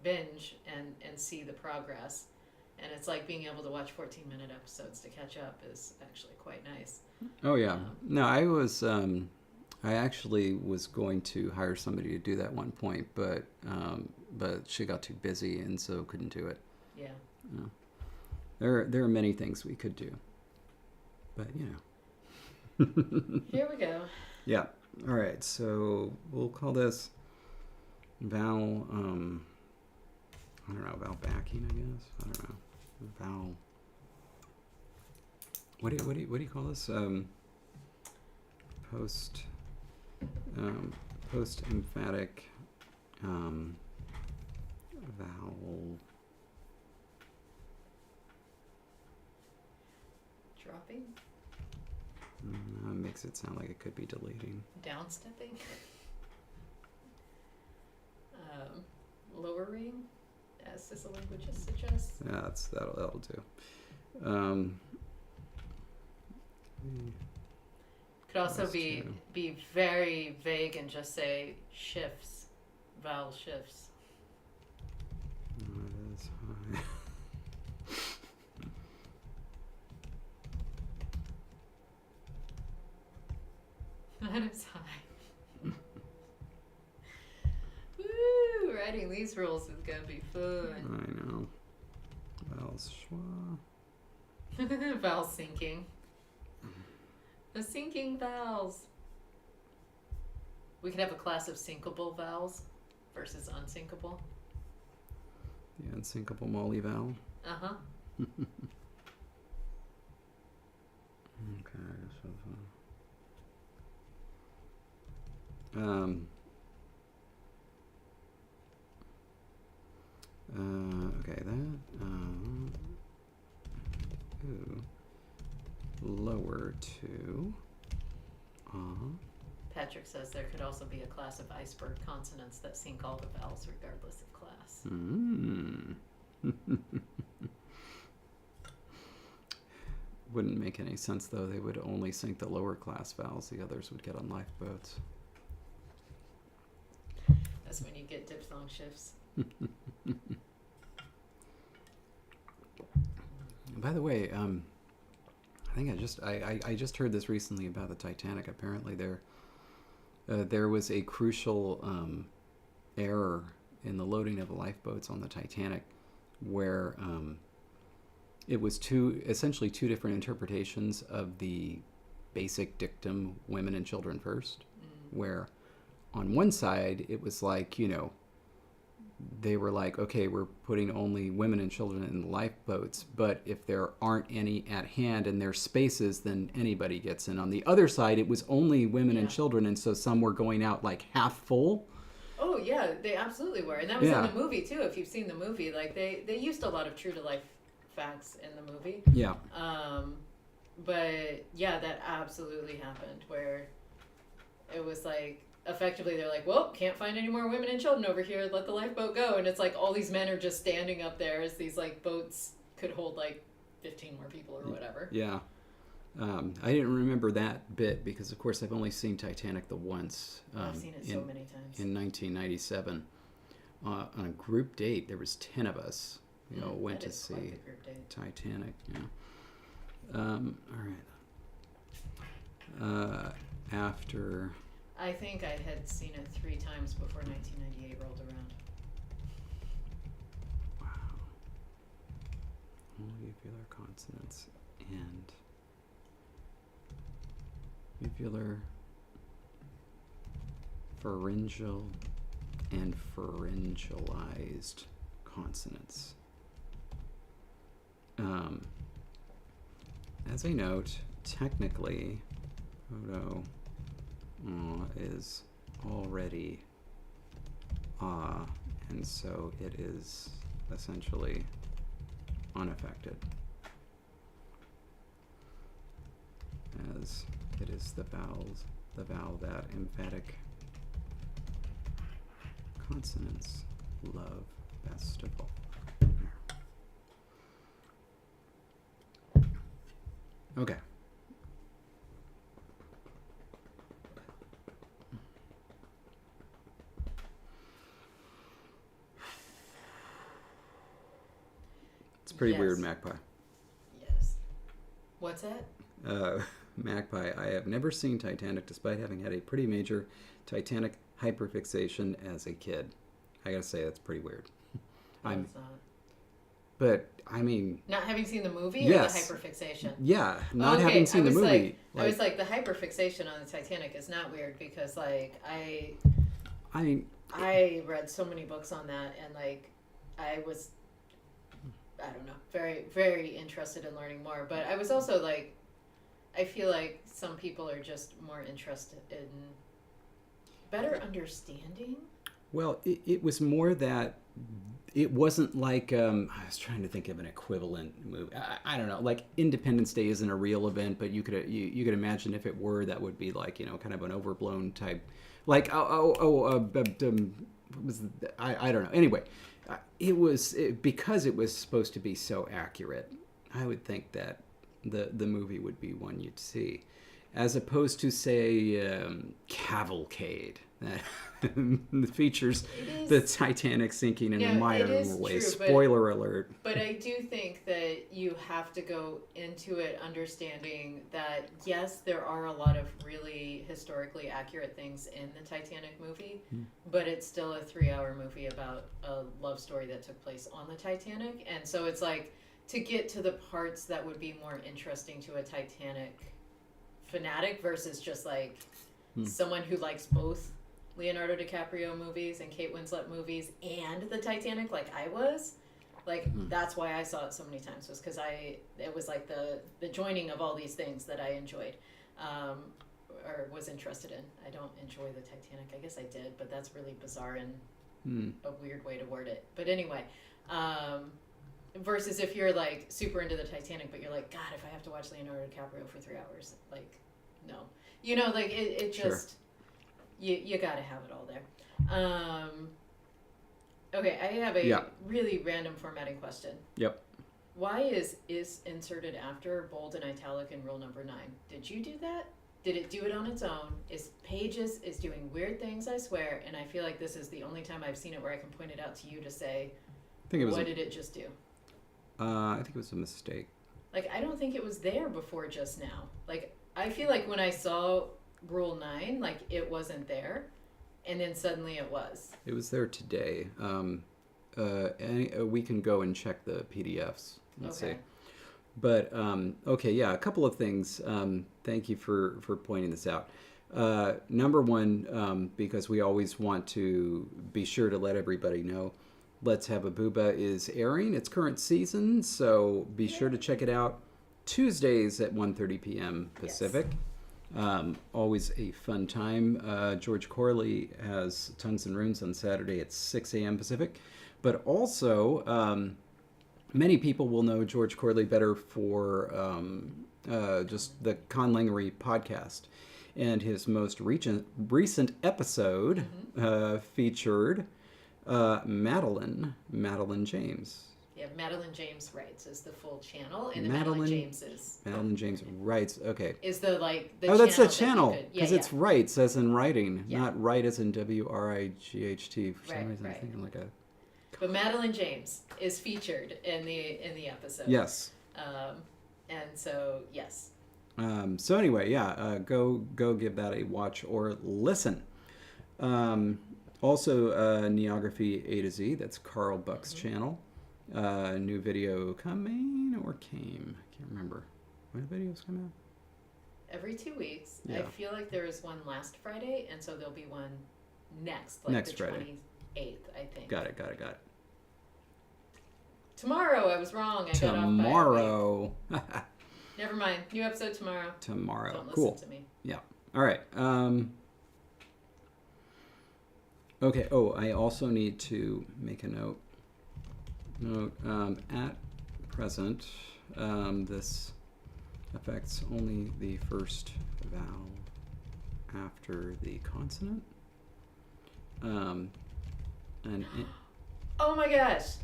binge, and see the progress. And it's like being able to watch 14-minute episodes to catch up is actually quite nice. Oh, yeah. No, I actually was going to hire somebody to do that at one point, but she got too busy and so couldn't do it. Yeah. There are many things we could do, but Here we go. Yeah. All right. So we'll call this vowel. I don't know, vowel backing, I guess. I don't know. Vowel. What do you call this? Post emphatic vowel. Dropping? It makes it sound like it could be deleting. Downstepping? Lowering, as this linguist suggests. Yeah, that'll do. Could also be very vague and just say shifts, vowel shifts. That is high. That is high. Woo! Writing these rules is gonna be fun. I know. Vowel schwa. Vowel syncing. The syncing vowels. We could have a class of syncable vowels versus unsyncable. The unsyncable Molly vowel. Uh-huh. Okay, so okay, that ooh, lower to Patrick says there could also be a class of iceberg consonants that sync all the vowels regardless of class. Wouldn't make any sense though. They would only sync the lower class vowels. The others would get on lifeboats. That's when you get diphthong shifts. By the way, I think I just heard this recently about the Titanic. Apparently there was a crucial error in the loading of the lifeboats on the Titanic, where it was essentially two different interpretations of the basic dictum, women and children first, where on one side it was like, they were like, okay, we're putting only women and children in the lifeboats, but if there aren't any at hand and there's spaces, then anybody gets in. On the other side, it was only women and children, and so some were going out like half full. Oh yeah, they absolutely were, and that was in the movie too. If you've seen the movie, like they used a lot of true to life facts in the movie. Yeah. But yeah, that absolutely happened where it was like effectively they're like, well, can't find any more women and children over here, let the lifeboat go. And it's like all these men are just standing up there as these like boats could hold like 15 more people or whatever. Yeah. I didn't remember that bit because, of course, I've only seen Titanic the once. I've seen it so many times. In 1997. On a group date, there was 10 of us, went to see Titanic. Yeah. All right. After... I think I had seen it 3 times before 1998 rolled around. Wow. Uvular consonants and uvular, pharyngeal, and pharyngalized consonants. As a note, technically, photo is already and so it is essentially unaffected, as it is the vowel that emphatic consonants love best of all. Okay. It's pretty weird, Magpie. Yes. What's that? Magpie, I have never seen Titanic despite having had a pretty major Titanic hyperfixation as a kid. I gotta say, that's pretty weird. It's not. But, I mean... Not having seen the movie yes. Or the hyperfixation? Yeah, not having seen the movie. I was like, the hyperfixation on the Titanic is not weird because, like, I read so many books on that and, like, I was, I don't know, very, very interested in learning more. But I was also, like, I feel like some people are just more interested in better understanding. Well, it was more that it wasn't like I was trying to think of an equivalent movie. I don't know. Like Independence Day isn't a real event, but you could imagine if it were, that would be like kind of an overblown type. Like I don't know. Anyway, it was because it was supposed to be so accurate. I would think that the movie would be one you'd see, as opposed to say Cavalcade. That features the Titanic sinking in a minor way. True, Spoiler alert. But I do think that you have to go into it understanding that, yes, there are a lot of really historically accurate things in the Titanic movie, but it's still a 3-hour movie about a love story that took place on the Titanic. And so it's like, to get to the parts that would be more interesting to a Titanic fanatic versus just like someone who likes both Leonardo DiCaprio movies and Kate Winslet movies and the Titanic, like I was, like that's why I saw it so many times, was because it was like the joining of all these things that I enjoyed or was interested in. I don't enjoy the Titanic. I guess I did, but that's really bizarre and a weird way to word it. But anyway, versus if you're like super into the Titanic, but you're like, God, if I have to watch Leonardo DiCaprio for 3 hours, like, no. Like it just... Sure. You gotta have it all there. Okay, I have a really random formatting question. Yep. Why is inserted after bold and italic in rule number 9? Did you do that? Did it do it on its own? Pages is doing weird things, I swear, and I feel like this is the only time I've seen it where I can point it out to you to say, what did it just do? I think it was a mistake. Like, I don't think it was there before just now. Like, I feel like when I saw Rule 9, like it wasn't there, and then suddenly it was. It was there today. We can go and check the PDFs. Let's see. But okay, yeah, a couple of things. Thank you for pointing this out. Number one, because we always want to be sure to let everybody know, Let's Have a Booba is airing its current season, so be sure to check it out Tuesdays at 1:30 p.m. Pacific. Yes. Always a fun time. George Corley has Tongues and Runes on Saturday at 6 a.m. Pacific. But also, many people will know George Corley better for just the Conlangery podcast. And his most recent episode featured Madeline James. Yeah, Madeline James Writes is the full channel, and Madeline James Writes. Okay. Is the like the oh, that's the channel channel because it's Writes as in writing, not Wright as in WRIGHT. For some reason, I'm thinking like a. But Madeline James is featured in the episode. Yes. And so yes. So anyway, go give that a watch or listen. Also, Neography A to Z. That's Carl Buck's channel. New video coming or came? I can't remember. When the videos come out? Every 2 weeks. Yeah. I feel like there was one last Friday, and so there'll be one next the Friday. 28th, I think. Got it. Tomorrow, I was wrong. I got off by tomorrow. Never mind. New episode tomorrow. Don't cool. listen to me. Yeah. All right. Okay. Oh, I also need to make a note. At present, this affects only the first vowel after the consonant. Oh my gosh.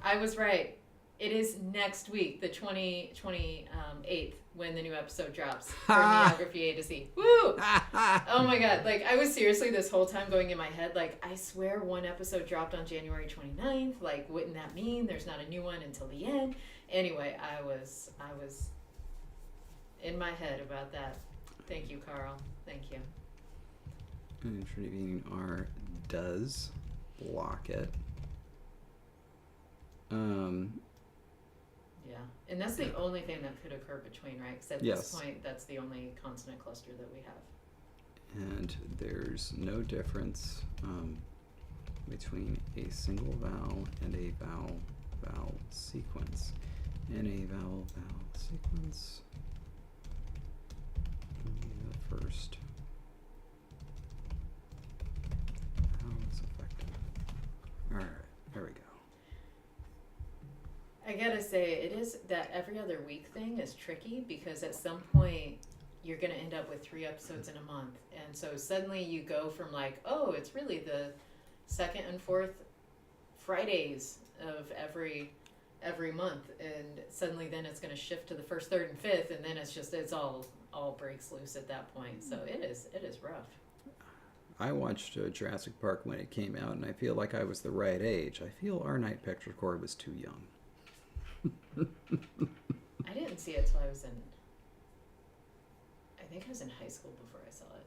I was right. It is next week, the 28th, when the new episode drops for Neography A to Z. Woo! Oh my god. Like, I was seriously this whole time going in my head, like, I swear one episode dropped on January 29th. Like, wouldn't that mean there's not a new one until the end? Anyway, I was in my head about that. Thank you, Carl. Thank you. Intervening R does block it. Yeah, and that's the only thing that could occur between, right? Because at this point, that's the only consonant cluster that we have. And there's no difference between a single vowel and a vowel sequence. In a vowel sequence, only the first vowel is affected. All right, there we go. I gotta say, it is that every other week thing is tricky because at some point you're gonna end up with 3 episodes in a month, and so suddenly you go from like, oh, it's really the second and fourth Fridays of every month, and suddenly then it's gonna shift to the first, third, and fifth, and then it's all breaks loose at that point. So it is rough. I watched Jurassic Park when it came out, and I feel like I was the right age. I feel our Night Picture Corps was too young. I didn't see it till I think I was in high school before I saw it.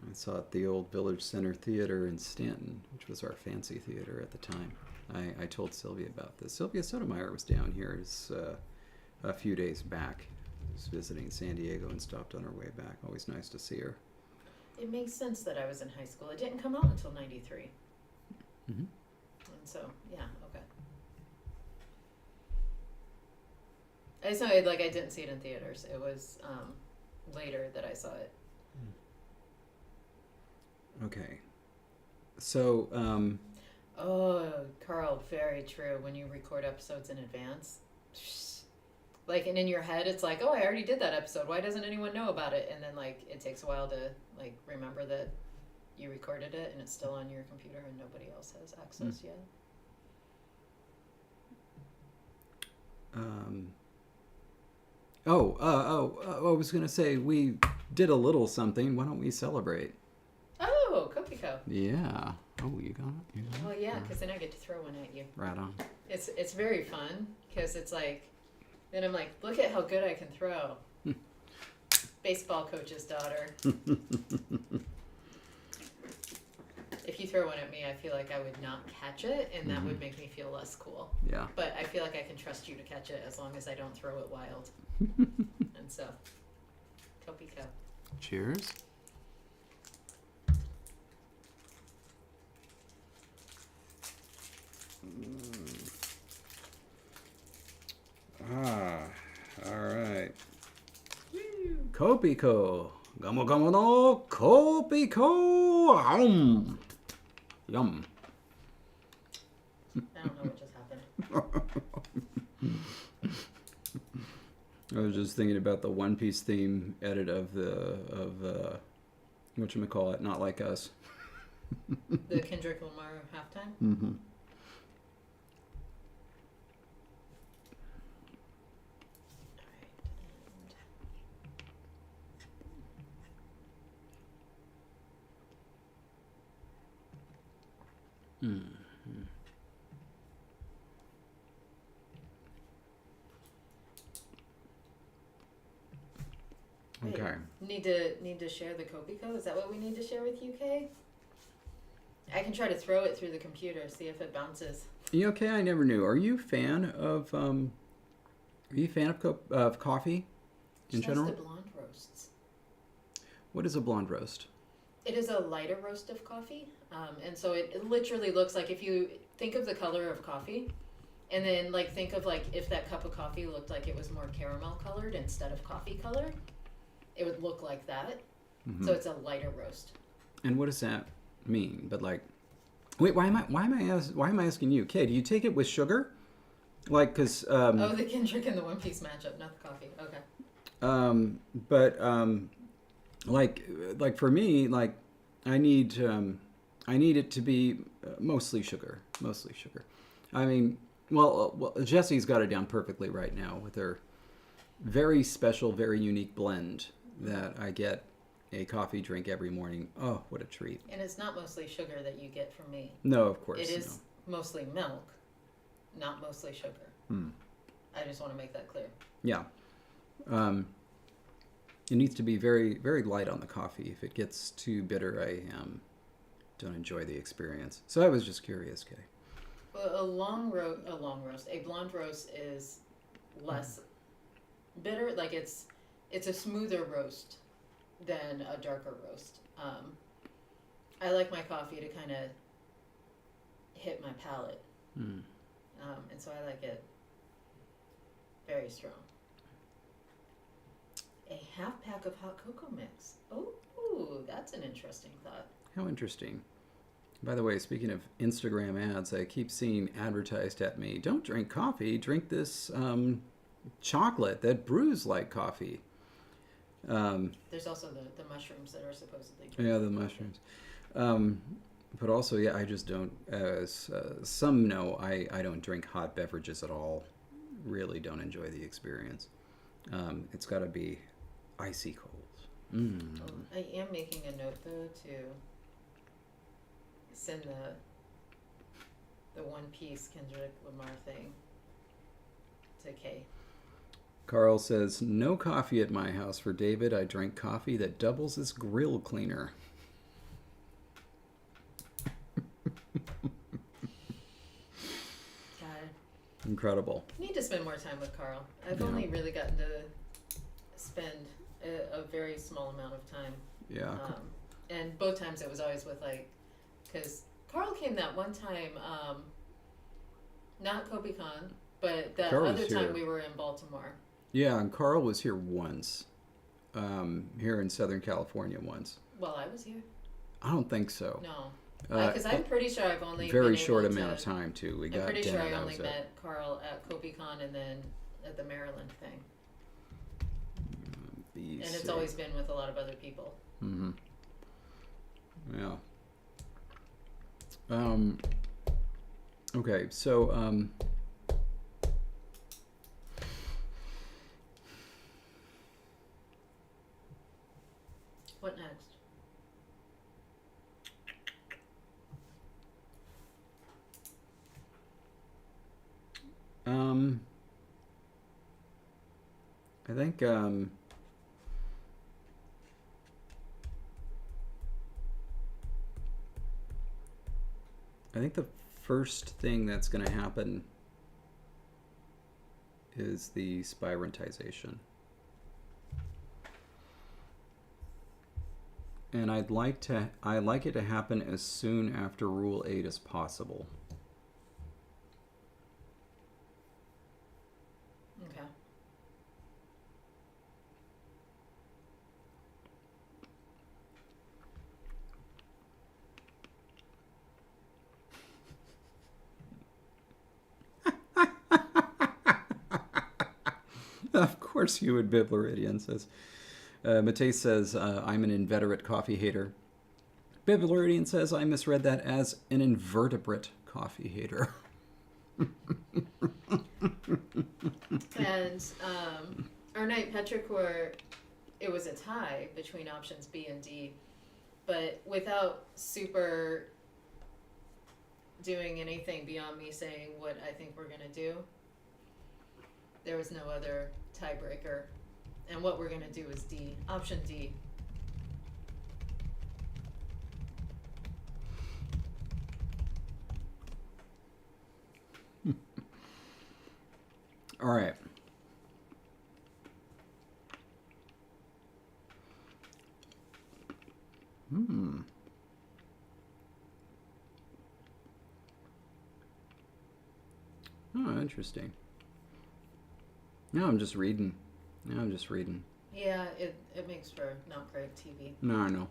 I saw it at the old Village Center Theater in Stanton, which was our fancy theater at the time. I told Sylvia about this. Sylvia Sotomayor was down here a few days back. She was visiting San Diego and stopped on her way back. Always nice to see her. It makes sense that I was in high school. It didn't come out until 93. Mm-hmm. And so, yeah, okay. I saw it, like, I didn't see it in theaters. It was later that I saw it. Okay. So, oh, Carl, very true. When you record episodes in advance, like, and in your head, it's like, oh, I already did that episode. Why doesn't anyone know about it? And then, like, it takes a while to, like, remember that you recorded it and it's still on your computer and nobody else has access yet. I was going to say, we did a little something. Why don't we celebrate? Oh, Cookie Co. Yeah. Oh, you got it? Well, yeah, because then I get to throw one at you. Right on. It's very fun, because it's like, then I'm like, look at how good I can throw. Baseball coach's daughter. If you throw one at me, I feel like I would not catch it, and that would make me feel less cool. Yeah. But I feel like I can trust you to catch it as long as I don't throw it wild. And so, Cookie Co. Cheers. All right. Kopiko. Gamo gamo no Kopiko. Yum. I don't know what just happened. I was just thinking about the One Piece theme edit of whatchamacallit, Not Like Us. The Kendrick Lamar halftime? Mm-hmm. Mm-hmm. Okay. Need to share the Copico? Is that what we need to share with UK? I can try to throw it through the computer, see if it bounces. Okay, I never knew. Are you a fan of of coffee in general? Just the blonde roasts. What is a blonde roast? It is a lighter roast of coffee, and so it literally looks like, if you think of the color of coffee, and then like think of like if that cup of coffee looked like it was more caramel colored instead of coffee colored, it would look like that. Mm-hmm. So it's a lighter roast. And what does that mean? But like, wait, why am I asking you? Kay, do you take it with sugar? Like, cause oh, the Kendrick and the One Piece matchup, not the coffee. Okay. Like for me, like I need it to be mostly sugar. I mean, well, Jessie's got it down perfectly right now with her very special, very unique blend that I get a coffee drink every morning. Oh, what a treat. And it's not mostly sugar that you get from me. No, of course. It is mostly milk, not mostly sugar. I just want to make that clear. Yeah. It needs to be very, very light on the coffee. If it gets too bitter, I don't enjoy the experience. So I was just curious, Kay. Well, a blonde roast is less bitter. Like it's a smoother roast than a darker roast. I like my coffee to kind of hit my palate, and so I like it very strong. A half pack of hot cocoa mix. Oh, that's an interesting thought. How interesting. By the way, speaking of Instagram ads, I keep seeing advertised at me, don't drink coffee, drink this chocolate that brews like coffee. There's also the mushrooms that are supposedly good. Yeah, the mushrooms. But also, yeah, I just don't, as some know, I don't drink hot beverages at all. Really don't enjoy the experience. It's got to be icy cold. I am making a note, though, to send the One Piece Kendrick Lamar thing to Kay. Carl says, no coffee at my house for David. I drink coffee that doubles as grill cleaner. God. Incredible. I need to spend more time with Carl. I've only really gotten to spend a very small amount of time. Yeah. And both times it was always with because Carl came that one time, not KobeCon, but that Carl other was time here. we were in Baltimore. Yeah, and Carl was here once. Here in Southern California once. Well, I was here. I don't think so. No. Because I'm pretty sure I've only very been short able amount to, of time too. We I'm got pretty dinner. sure I That only was it. met Carl at KobeCon and then at the Maryland thing. BC. And it's always been with a lot of other people. Mm-hmm. Yeah. Okay, so What next? I think the first thing that's going to happen is the spirantization. And I'd like it to happen as soon after Rule 8 as possible. Okay. Of course you would, Bibleridian says. Matei says, I'm an inveterate coffee hater. Bibleridian says, I misread that as an invertebrate coffee hater. And our night Petrichor, it was a tie between options B and D, but without super doing anything beyond me saying what I think we're gonna do, there was no other tiebreaker. And what we're gonna do is D, option D. All right. Oh, interesting. No, I'm just reading. Yeah, it makes for not great TV. No, I know.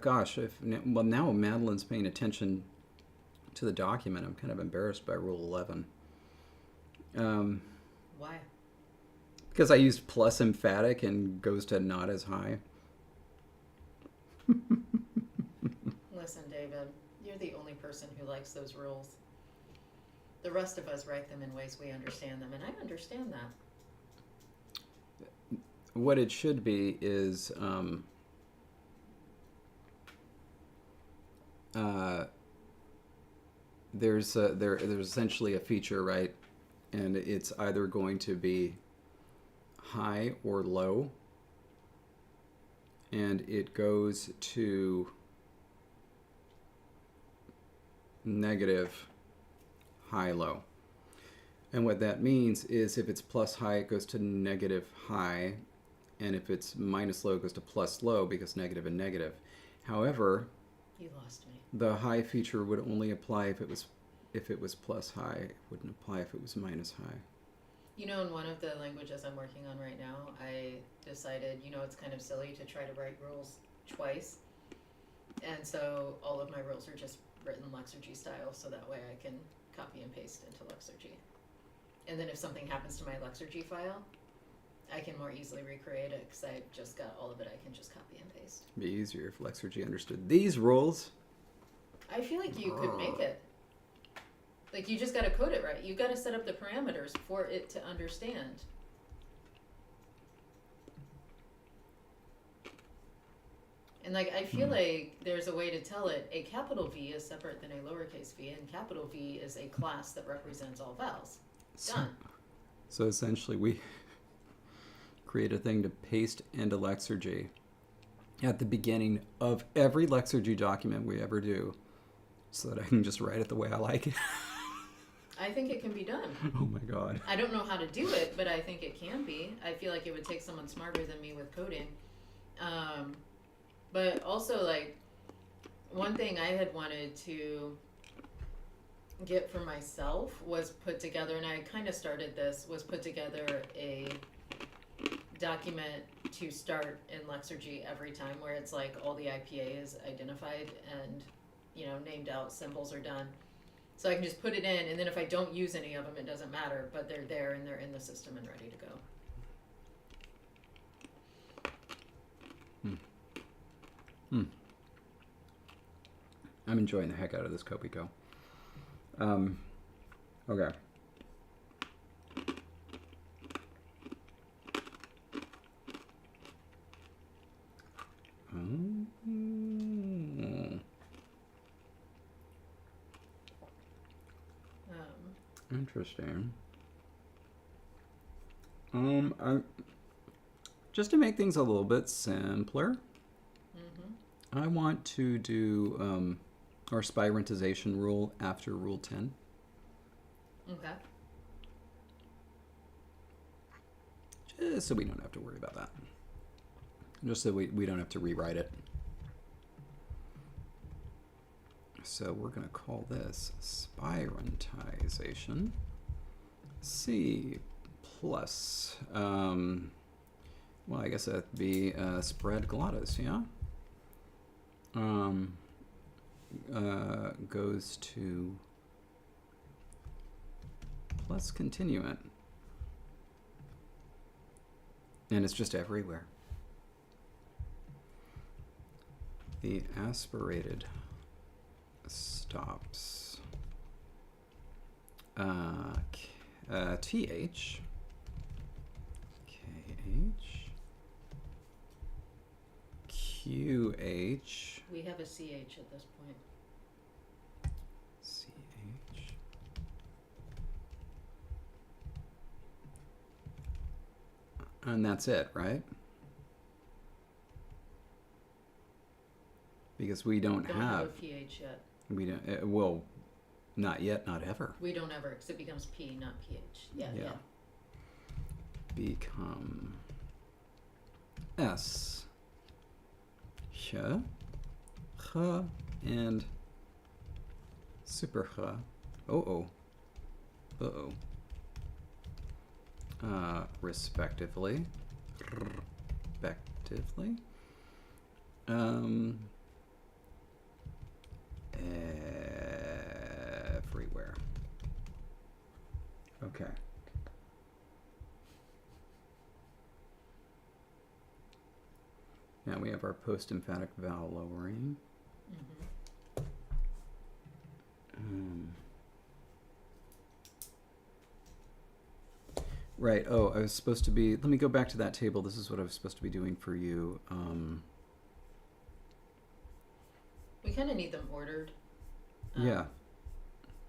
Gosh, well, now Madeline's paying attention to the document. I'm kind of embarrassed by Rule 11. Why? Because I used plus emphatic and goes to not as high. Listen, David, you're the only person who likes those rules. The rest of us write them in ways we understand them, and I understand that. What it should be is there's essentially a feature, right? And it's either going to be high or low, and it goes to negative high low. And what that means is if it's plus high, it goes to negative high, and if it's minus low, it goes to plus low because negative and negative. However, you lost me. The high feature would only apply if it was plus high. It wouldn't apply if it was minus high. You know, in one of the languages I'm working on right now, I decided, it's kind of silly to try to write rules twice. And so all of my rules are just written Lexergy style, so that way I can copy and paste into Lexergy. And then if something happens to my Lexergy file, I can more easily recreate it because I've just got all of it. I can just copy and paste. It'd be easier if Lexergy understood these rules. I feel like you could make it. Like, you just got to code it right. You got to set up the parameters for it to understand. And I feel like there's a way to tell it a capital V is separate than a lowercase v, and capital V is a class that represents all vowels. Done. So essentially we create a thing to paste into Lexergy at the beginning of every Lexergy document we ever do so that I can just write it the way I like it. I think it can be done. Oh my God. I don't know how to do it, but I think it can be. I feel like it would take someone smarter than me with coding. But also, one thing I had wanted to get for myself was put together, and I kind of started this, was put together a document to start in Lexergy every time where it's all the IPA is identified and, named out, symbols are done. So I can just put it in, and then if I don't use any of them, it doesn't matter, but they're there and they're in the system and ready to go. I'm enjoying the heck out of this Kopiko. Okay. Interesting. Just to make things a little bit simpler, I want to do our spirantization rule after Rule 10. Okay. Just so we don't have to worry about that. Just so we don't have to rewrite it. So we're going to call this spirantization. C plus, well, I guess that'd be spread glottis, yeah? Goes to plus continuant. And it's just everywhere. The aspirated stops. TH. KH. QH. We have a CH at this point. CH. And that's it, right? Because we don't have a PH yet. We don't. Well, not yet, not ever. We don't ever, because it becomes P, not PH. Yeah. Become S. Ch. And super respectively. Everywhere. Okay. Now we have our post-emphatic vowel lowering. Right. Oh, I was supposed to be... Let me go back to that table. This is what I was supposed to be doing for you. We kind of need them ordered. Yeah.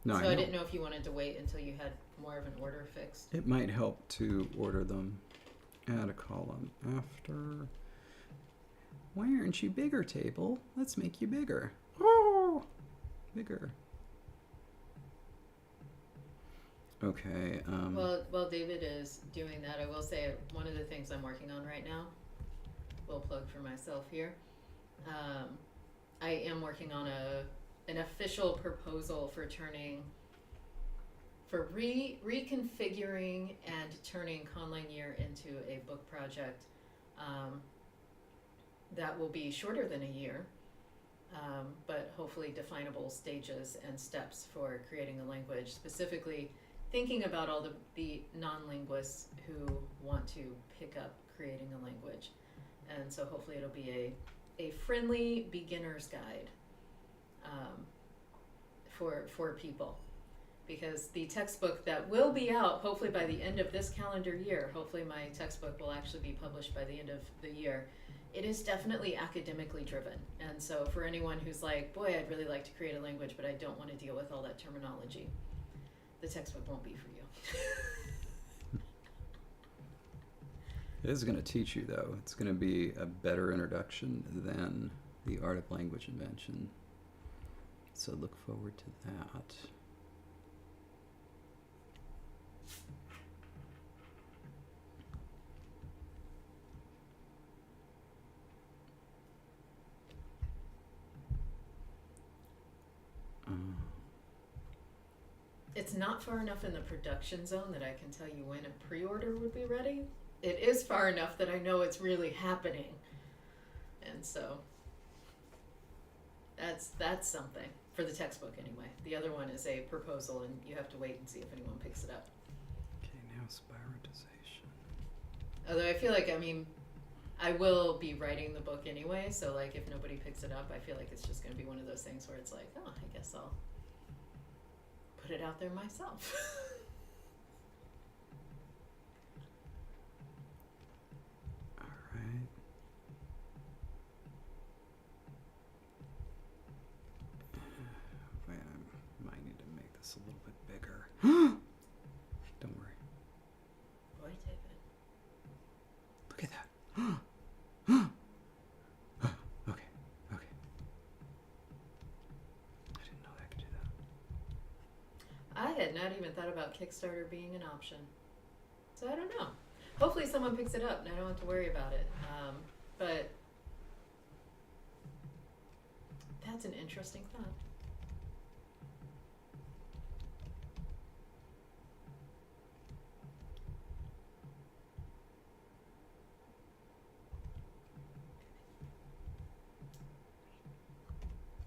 No, so I didn't know if you wanted to wait until you had more of an order fixed. It might help to order them. Add a column after. Why aren't you bigger, table? Let's make you bigger. Oh, bigger. Okay. While David is doing that, I will say one of the things I'm working on right now, little plug for myself here, I am working on an official proposal for reconfiguring and turning Conlang Year into a book project that will be shorter than a year, but hopefully definable stages and steps for creating a language, specifically thinking about all the non-linguists who want to pick up creating a language. And so hopefully it'll be a friendly beginner's guide for people. Because the textbook that will be out, hopefully by the end of this calendar year, hopefully my textbook will actually be published by the end of the year, it is definitely academically driven. And so for anyone who's like, boy, I'd really like to create a language, but I don't want to deal with all that terminology, the textbook won't be for you. It is going to teach you, though. It's going to be a better introduction than the art of language invention. So look forward to that. It's not far enough in the production zone that I can tell you when a pre-order would be ready. It is far enough that I know it's really happening. And so that's something for the textbook anyway. The other one is a proposal and you have to wait and see if anyone picks it up. Okay, now spiritization. Although I feel like, I will be writing the book anyway, so like if nobody picks it up, I feel like it's just going to be one of those things where it's like, oh, I guess I'll put it out there myself. All right. Wait, I might need to make this a little bit bigger. Don't worry. Boy, David. Look at that. Okay. I didn't know I could do that. I had not even thought about Kickstarter being an option. So I don't know. Hopefully someone picks it up and I don't have to worry about it. But that's an interesting thought.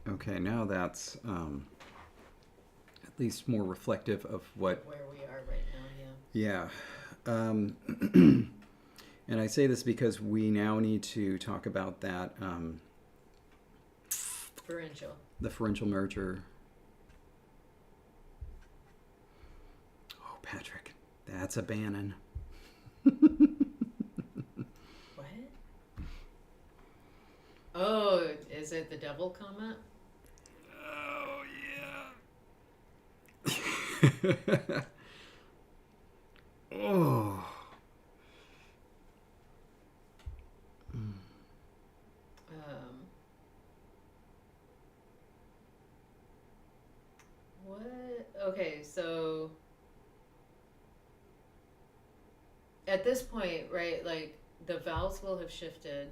Okay, now that's at least more reflective of what... Where we are right now, yeah. Yeah. And I say this because we now need to talk about that, Differential. the differential merger. Oh, Patrick, that's a Bannon. What? Oh, is it the devil comment? Oh, yeah. Oh. What? Okay, so at this point, right, like the vowels will have shifted,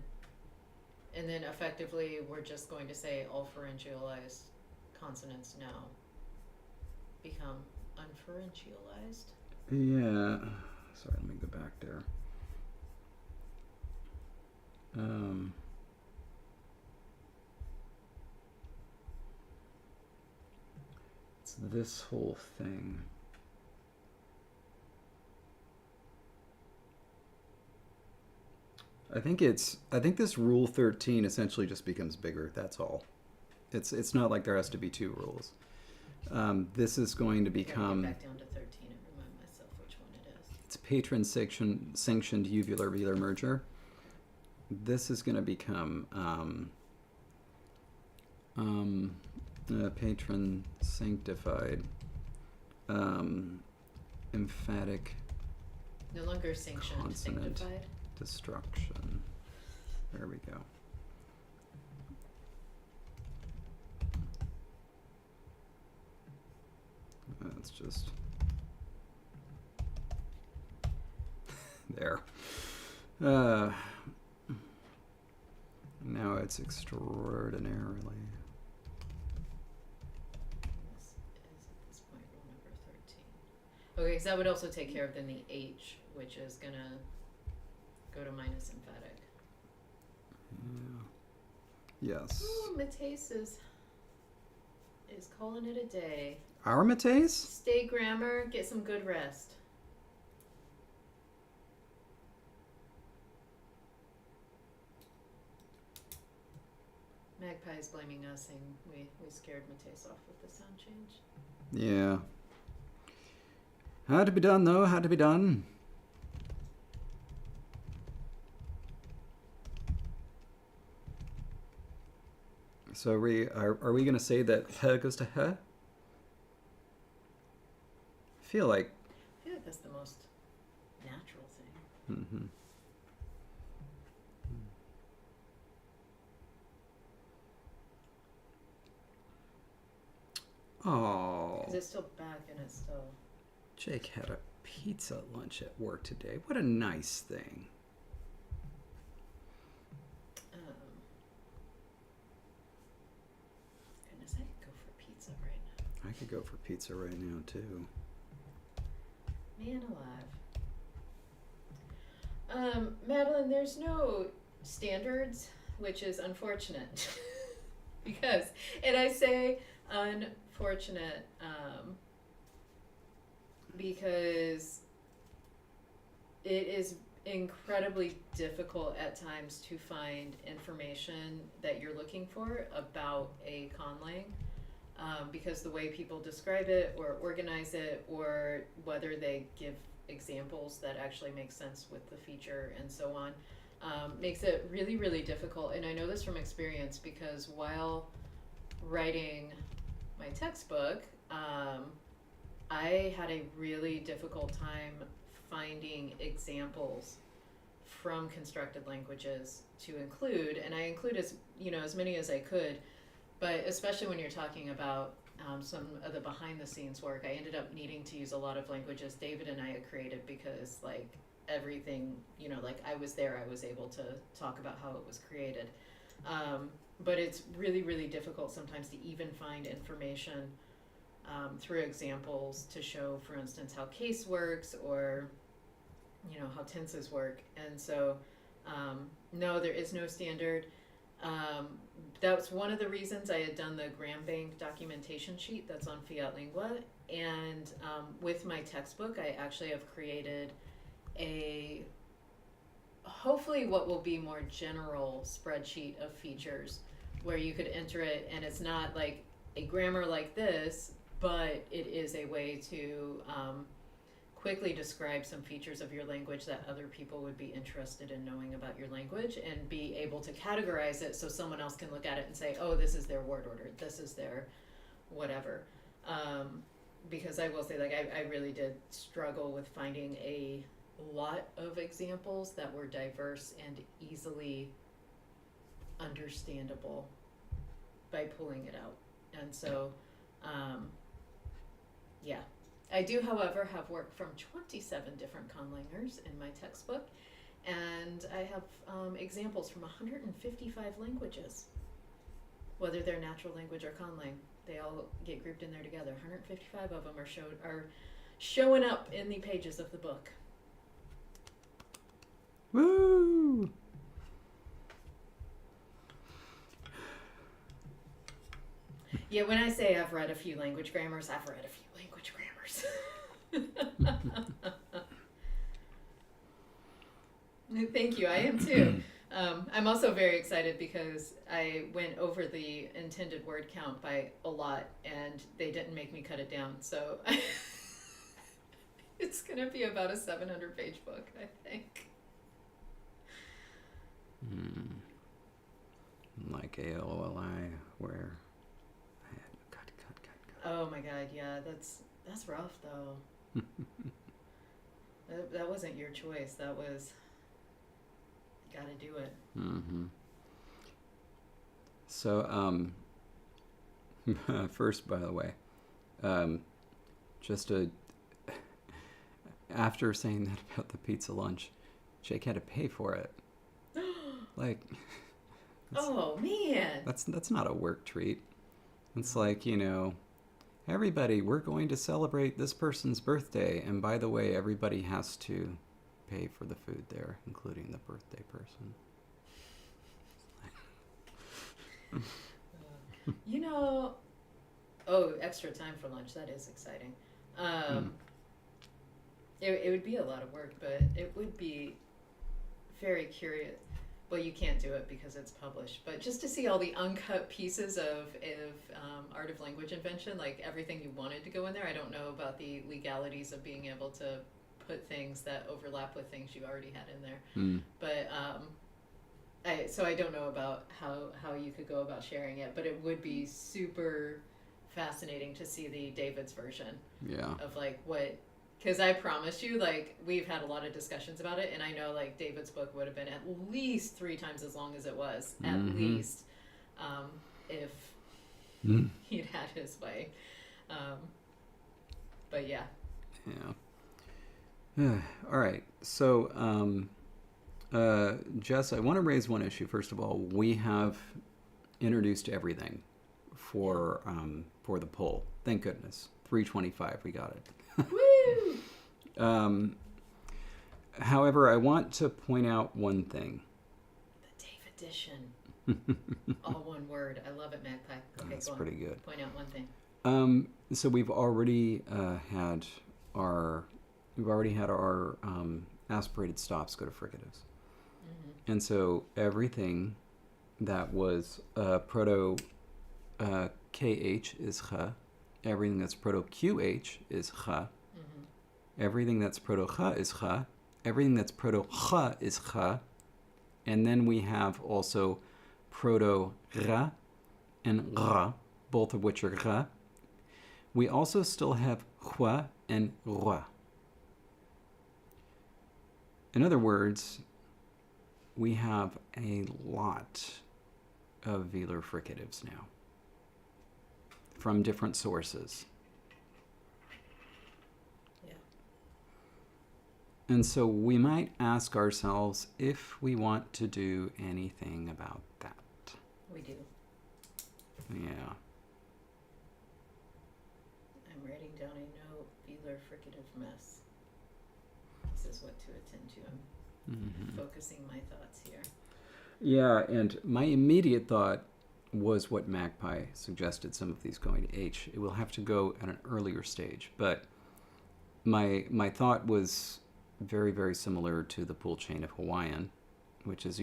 and then effectively we're just going to say all pharyngealized consonants now become unpharyngealized. Yeah. Sorry, let me go back there. It's this whole thing. I think this rule 13 essentially just becomes bigger. That's all. It's not like there has to be two rules. This is going to become. Get back down to 13 and remind myself which one it is. It's patron sanctioned uvular-velar merger. This is going to become patron sanctified emphatic No longer sanctioned, consonant sanctified. destruction. There we go. That's just there. Now it's extraordinarily. This is at this point rule number 13. Okay, so that would also take care of then the H, which is gonna go to minus emphatic. Yeah. Yes. Ooh, Mateus is calling it a day. Our Mateus? Stay grammar, get some good rest. Magpie is blaming us, saying we scared Mateus off with the sound change. Yeah. Had to be done, though. Had to be done. So are we going to say that he goes to he? I feel like That's the most natural thing. Mm-hmm. Oh. Because it's still back and it's still. Jake had a pizza lunch at work today. What a nice thing. Goodness, I could go for pizza right now. I could go for pizza right now, too. Man alive. Madeline, there's no standards, which is unfortunate. Because, and I say unfortunate, because it is incredibly difficult at times to find information that you're looking for about a conlang. Because the way people describe it or organize it, or whether they give examples that actually make sense with the feature and so on, makes it really, really difficult. And I know this from experience because while writing my textbook, I had a really difficult time finding examples from constructed languages to include, and I include as many as I could. But especially when you're talking about some of the behind the scenes work, I ended up needing to use a lot of languages David and I had created because everything, I was there, I was able to talk about how it was created. But it's really, really difficult sometimes to even find information through examples to show, for instance, how case works or, how tenses work. And so, no, there is no standard. That's one of the reasons I had done the GramBank documentation sheet that's on Fiat Lingua. And with my textbook, I actually have created a hopefully what will be more general spreadsheet of features where you could enter it and it's not like a grammar like this, but it is a way to quickly describe some features of your language that other people would be interested in knowing about your language, and be able to categorize it so someone else can look at it and say, oh, this is their word order, this is their whatever. Because I will say, like, I really did struggle with finding a lot of examples that were diverse and easily understandable by pulling it out. And so, yeah. I do, however, have work from 27 different conlangers in my textbook, and I have examples from 155 languages, whether they're natural language or conlang. They all get grouped in there together. 155 of them are showing up in the pages of the book. Woo! Yeah, when I say I've read a few language grammars, I've read a few language grammars. Thank you, I am too. I'm also very excited because I went over the intended word count by a lot, and they didn't make me cut it down, so it's going to be about a 700-page book, I think. Like AOLI, where cut. Oh my god, yeah, that's rough though. That wasn't your choice. That was, gotta do it. Mm-hmm. So, first, by the way, after saying that about the pizza lunch, Jake had to pay for it. Like, oh man, that's not a work treat. It's like, everybody, we're going to celebrate this person's birthday, and by the way, everybody has to pay for the food there, including the birthday person. Extra time for lunch, that is exciting. It would be a lot of work, but it would be very curious. Well, you can't do it because it's published, but just to see all the uncut pieces of Art of Language Invention, like everything you wanted to go in there. I don't know about the legalities of being able to put things that overlap with things you already had in there. But I don't know about how you could go about sharing it, but it would be super fascinating to see the David's version. Yeah. Of like what. Because I promise you, like, we've had a lot of discussions about it, and I know, like, David's book would have been at least 3 times as long as it was, at least, if he'd had his way. But yeah. Yeah. All right. So, Jess, I want to raise one issue. First of all, we have introduced everything for the poll. Thank goodness. 325, we got it. Woo! However, I want to point out one thing. The Dave edition. All one word. I love it, Magpie. Okay, that's go on. pretty good. Point out one thing. So we've already had our aspirated stops go to fricatives, and so everything that was proto KH is ch. Everything that's proto-QH is ch. Everything that's proto-ch is ch. Everything that's proto-ch is ch. And then we have also proto-ra and ra, both of which are ra. We also still have hua and roi. In other words, we have a lot of velar fricatives now, from different sources. Yeah. And so we might ask ourselves if we want to do anything about that. We do. Yeah. I'm writing down a note, velar fricative mess. This is what to attend to. I'm focusing my thoughts here. Yeah, and my immediate thought was what Magpie suggested, some of these going to H. It will have to go at an earlier stage. But my thought was very, very similar to the pool chain of Hawaiian, which is,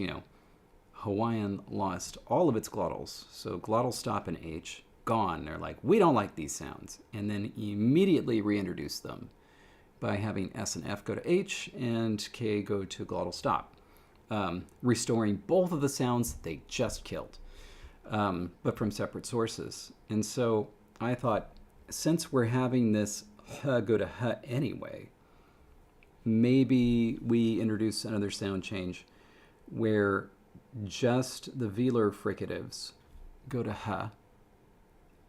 Hawaiian lost all of its glottals. So glottal stop and H, gone. They're like, we don't like these sounds. And then immediately reintroduce them by having S and F go to H and K go to glottal stop, restoring both of the sounds they just killed, but from separate sources. And so I thought, since we're having this H go to H anyway, maybe we introduce another sound change where just the velar fricatives go to H,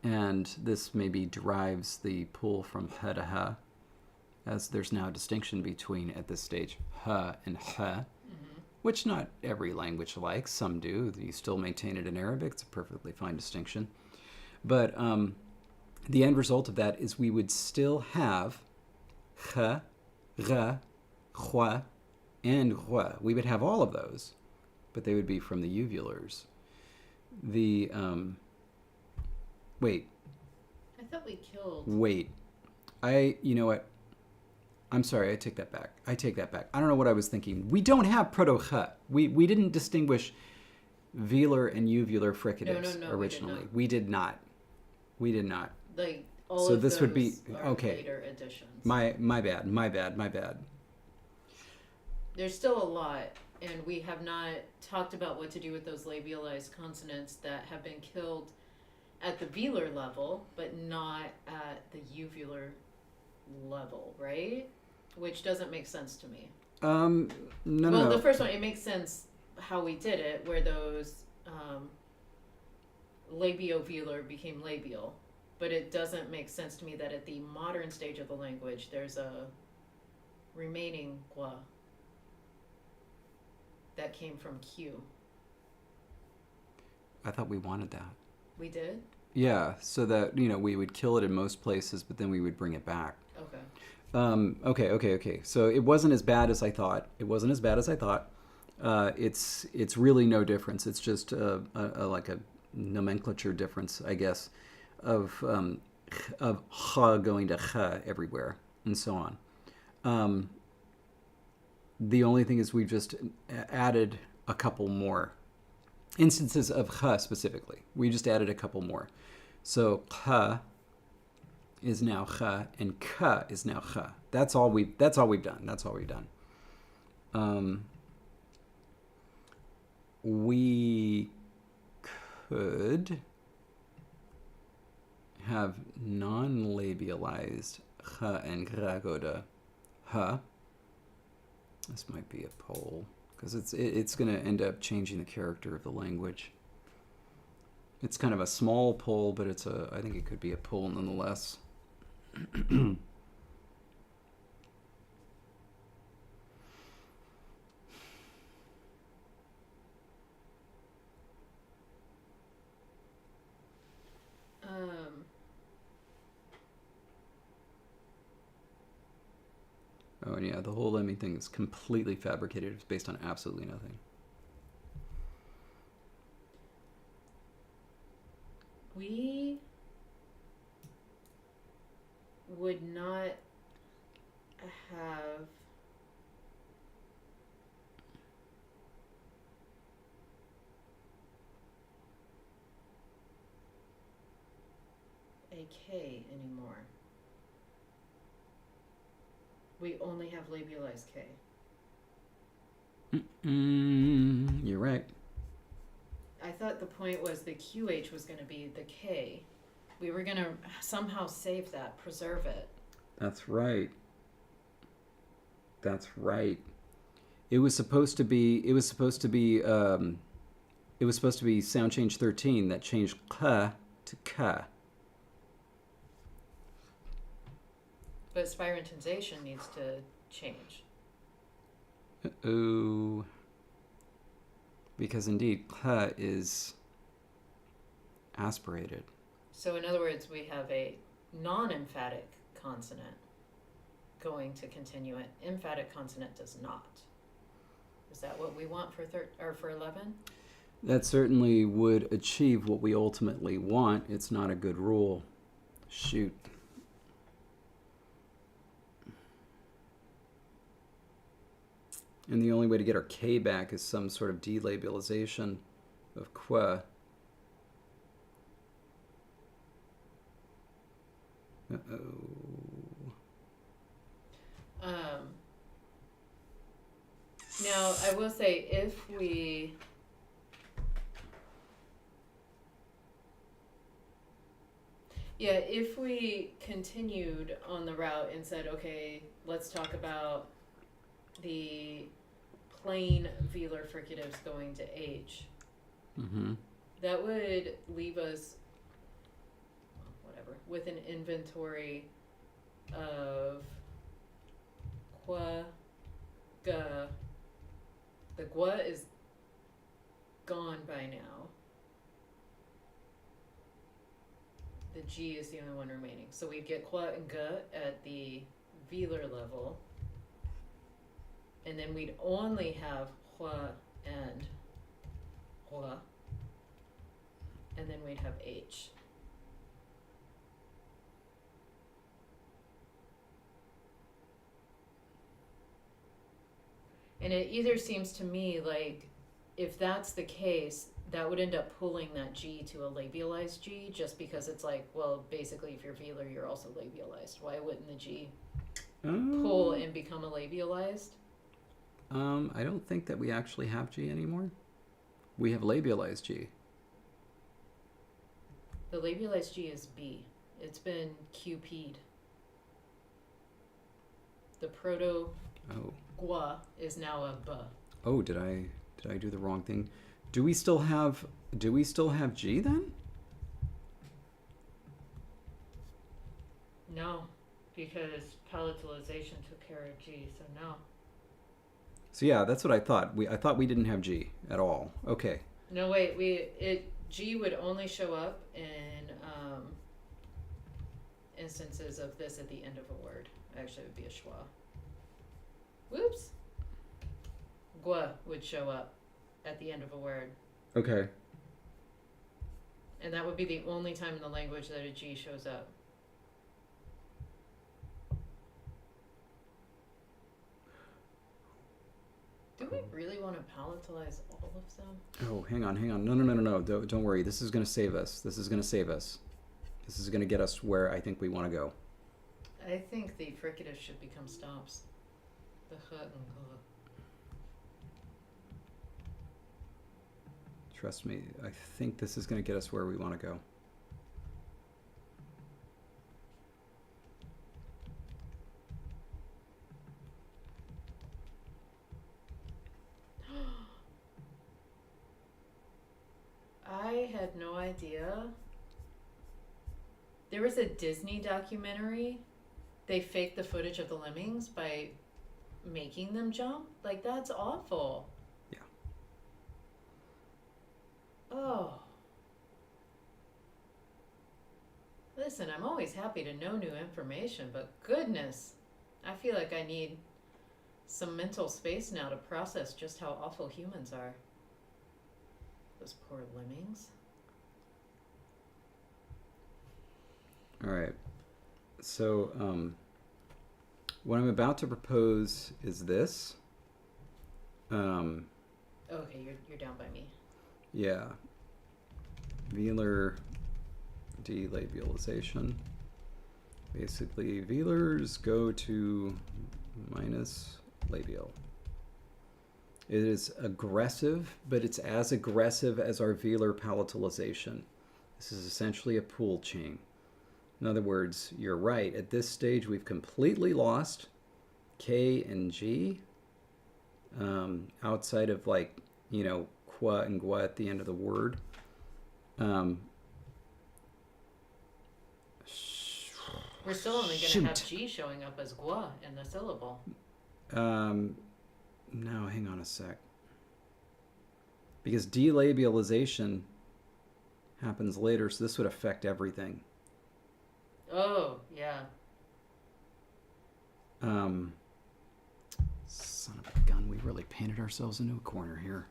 and this maybe derives the pull from H to H, as there's now a distinction between, at this stage, H and H, which not every language likes. Some do. You still maintain it in Arabic. It's a perfectly fine distinction. But the end result of that is we would still have H, R, Hua, and Hua. We would have all of those, but they would be from the uvulars. Wait. I thought we killed. Wait. You know what? I'm sorry, I take that back. I don't know what I was thinking. We don't have proto-H. We didn't distinguish velar and uvular fricatives originally. We did not. Like all so of this those would be are okay. Later additions. My bad. There's still a lot, and we have not talked about what to do with those labialized consonants that have been killed at the velar level, but not at the uvular level, right? Which doesn't make sense to me. No. The first one, it makes sense how we did it, where those labiovelar became labial, but it doesn't make sense to me that at the modern stage of the language, there's a remaining gua that came from Q. I thought we wanted that. We did? Yeah, so that, we would kill it in most places, but then we would bring it back. Okay. Okay. So it wasn't as bad as I thought. It's really no difference. It's just like a nomenclature difference, I guess, of ha going to ha everywhere and so on. The only thing is we've just added a couple more instances of ha specifically. We just added a couple more. So ha is now Ch, and K is now Ch. That's all we've done. We could have non-labialized Ch and Gra go to H. This might be a poll, because it's going to end up changing the character of the language. It's kind of a small poll, but I think it could be a poll nonetheless. Oh, and yeah, the whole Lemmy thing is completely fabricated. It's based on absolutely nothing. We would not have a K anymore. We only have labialized K. You're right. I thought the point was the QH was going to be the K. We were going to somehow save that, preserve it. That's right. It was supposed to be sound change 13 that changed K to K. But spirontonization needs to change. Uh-oh. Because indeed, K is aspirated. So in other words, we have a non-emphatic consonant going to continuant. Emphatic consonant does not. Is that what we want for for 11? That certainly would achieve what we ultimately want. It's not a good rule. Shoot. And the only way to get our K back is some sort of delabelization of qua. Uh-oh. Now, I will say, if we continued on the route and said, okay, let's talk about the plain velar fricatives going to H, that would leave us, with an inventory of qua, ga. The gua is gone by now. The G is the only one remaining. So we'd get qua and ga at the velar level. And then we'd only have hua and hua. And then we'd have H. And it either seems to me like if that's the case, that would end up pulling that G to a labialized G, just because it's like, well, basically if you're velar, you're also labialized. Why wouldn't the G pull and become a labialized? I don't think that we actually have G anymore. We have labialized G. The labialized G is B. It's been QP'd. The proto gua is now a B. Oh, did I do the wrong thing? Do we still have G then? No, because palatalization took care of G, so no. So yeah, that's what I thought. I thought we didn't have G at all. Okay. No, wait. G would only show up in instances of this at the end of a word. Actually, it would be a schwa. Whoops. Gua would show up at the end of a word. Okay. And that would be the only time in the language that a G shows up. Do we really want to palatalize all of them? Oh, hang on. No. Don't worry. This is going to save us. This is going to get us where I think we want to go. I think the fricatives should become stops. The h and g. Trust me, I think this is going to get us where we want to go. I had no idea. There was a Disney documentary. They faked the footage of the lemmings by making them jump. Like, that's awful. Yeah. Oh. Listen, I'm always happy to know new information, but goodness, I feel like I need some mental space now to process just how awful humans are. Those poor lemmings. All right. So, what I'm about to propose is this. Okay, you're down by me. Yeah. Velar delabialization. Basically, velars go to minus labial. It is aggressive, but it's as aggressive as our velar palatalization. This is essentially a pool chain. In other words, you're right. At this stage, we've completely lost K and G outside of, like, qua and gua at the end of the word. We're still only going to have G showing up as gua in the syllable. No, hang on a sec. Because delabialization happens later, so this would affect everything. Oh, yeah. Son of a gun, we really painted ourselves into a corner here.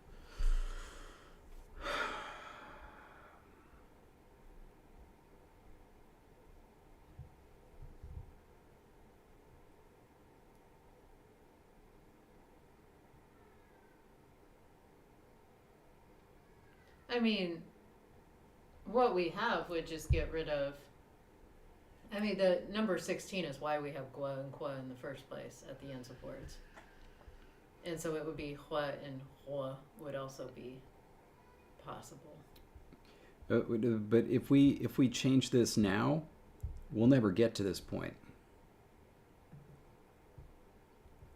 I mean, what we have would just get rid of. I mean, the number 16 is why we have gua and qua in the first place at the ends of words. And so it would be hua and hua would also be possible. But if we change this now, we'll never get to this point.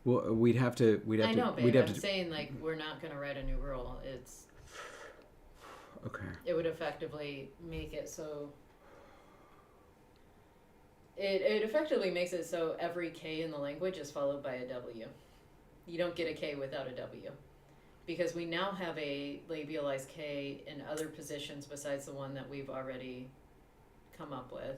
Well, we'd have to. I know, babe. I'm saying like we're not going to write a new rule. It's okay. It would effectively make it so. It effectively makes it so every K in the language is followed by a W. You don't get a K without a W. Because we now have a labialized K in other positions besides the one that we've already come up with.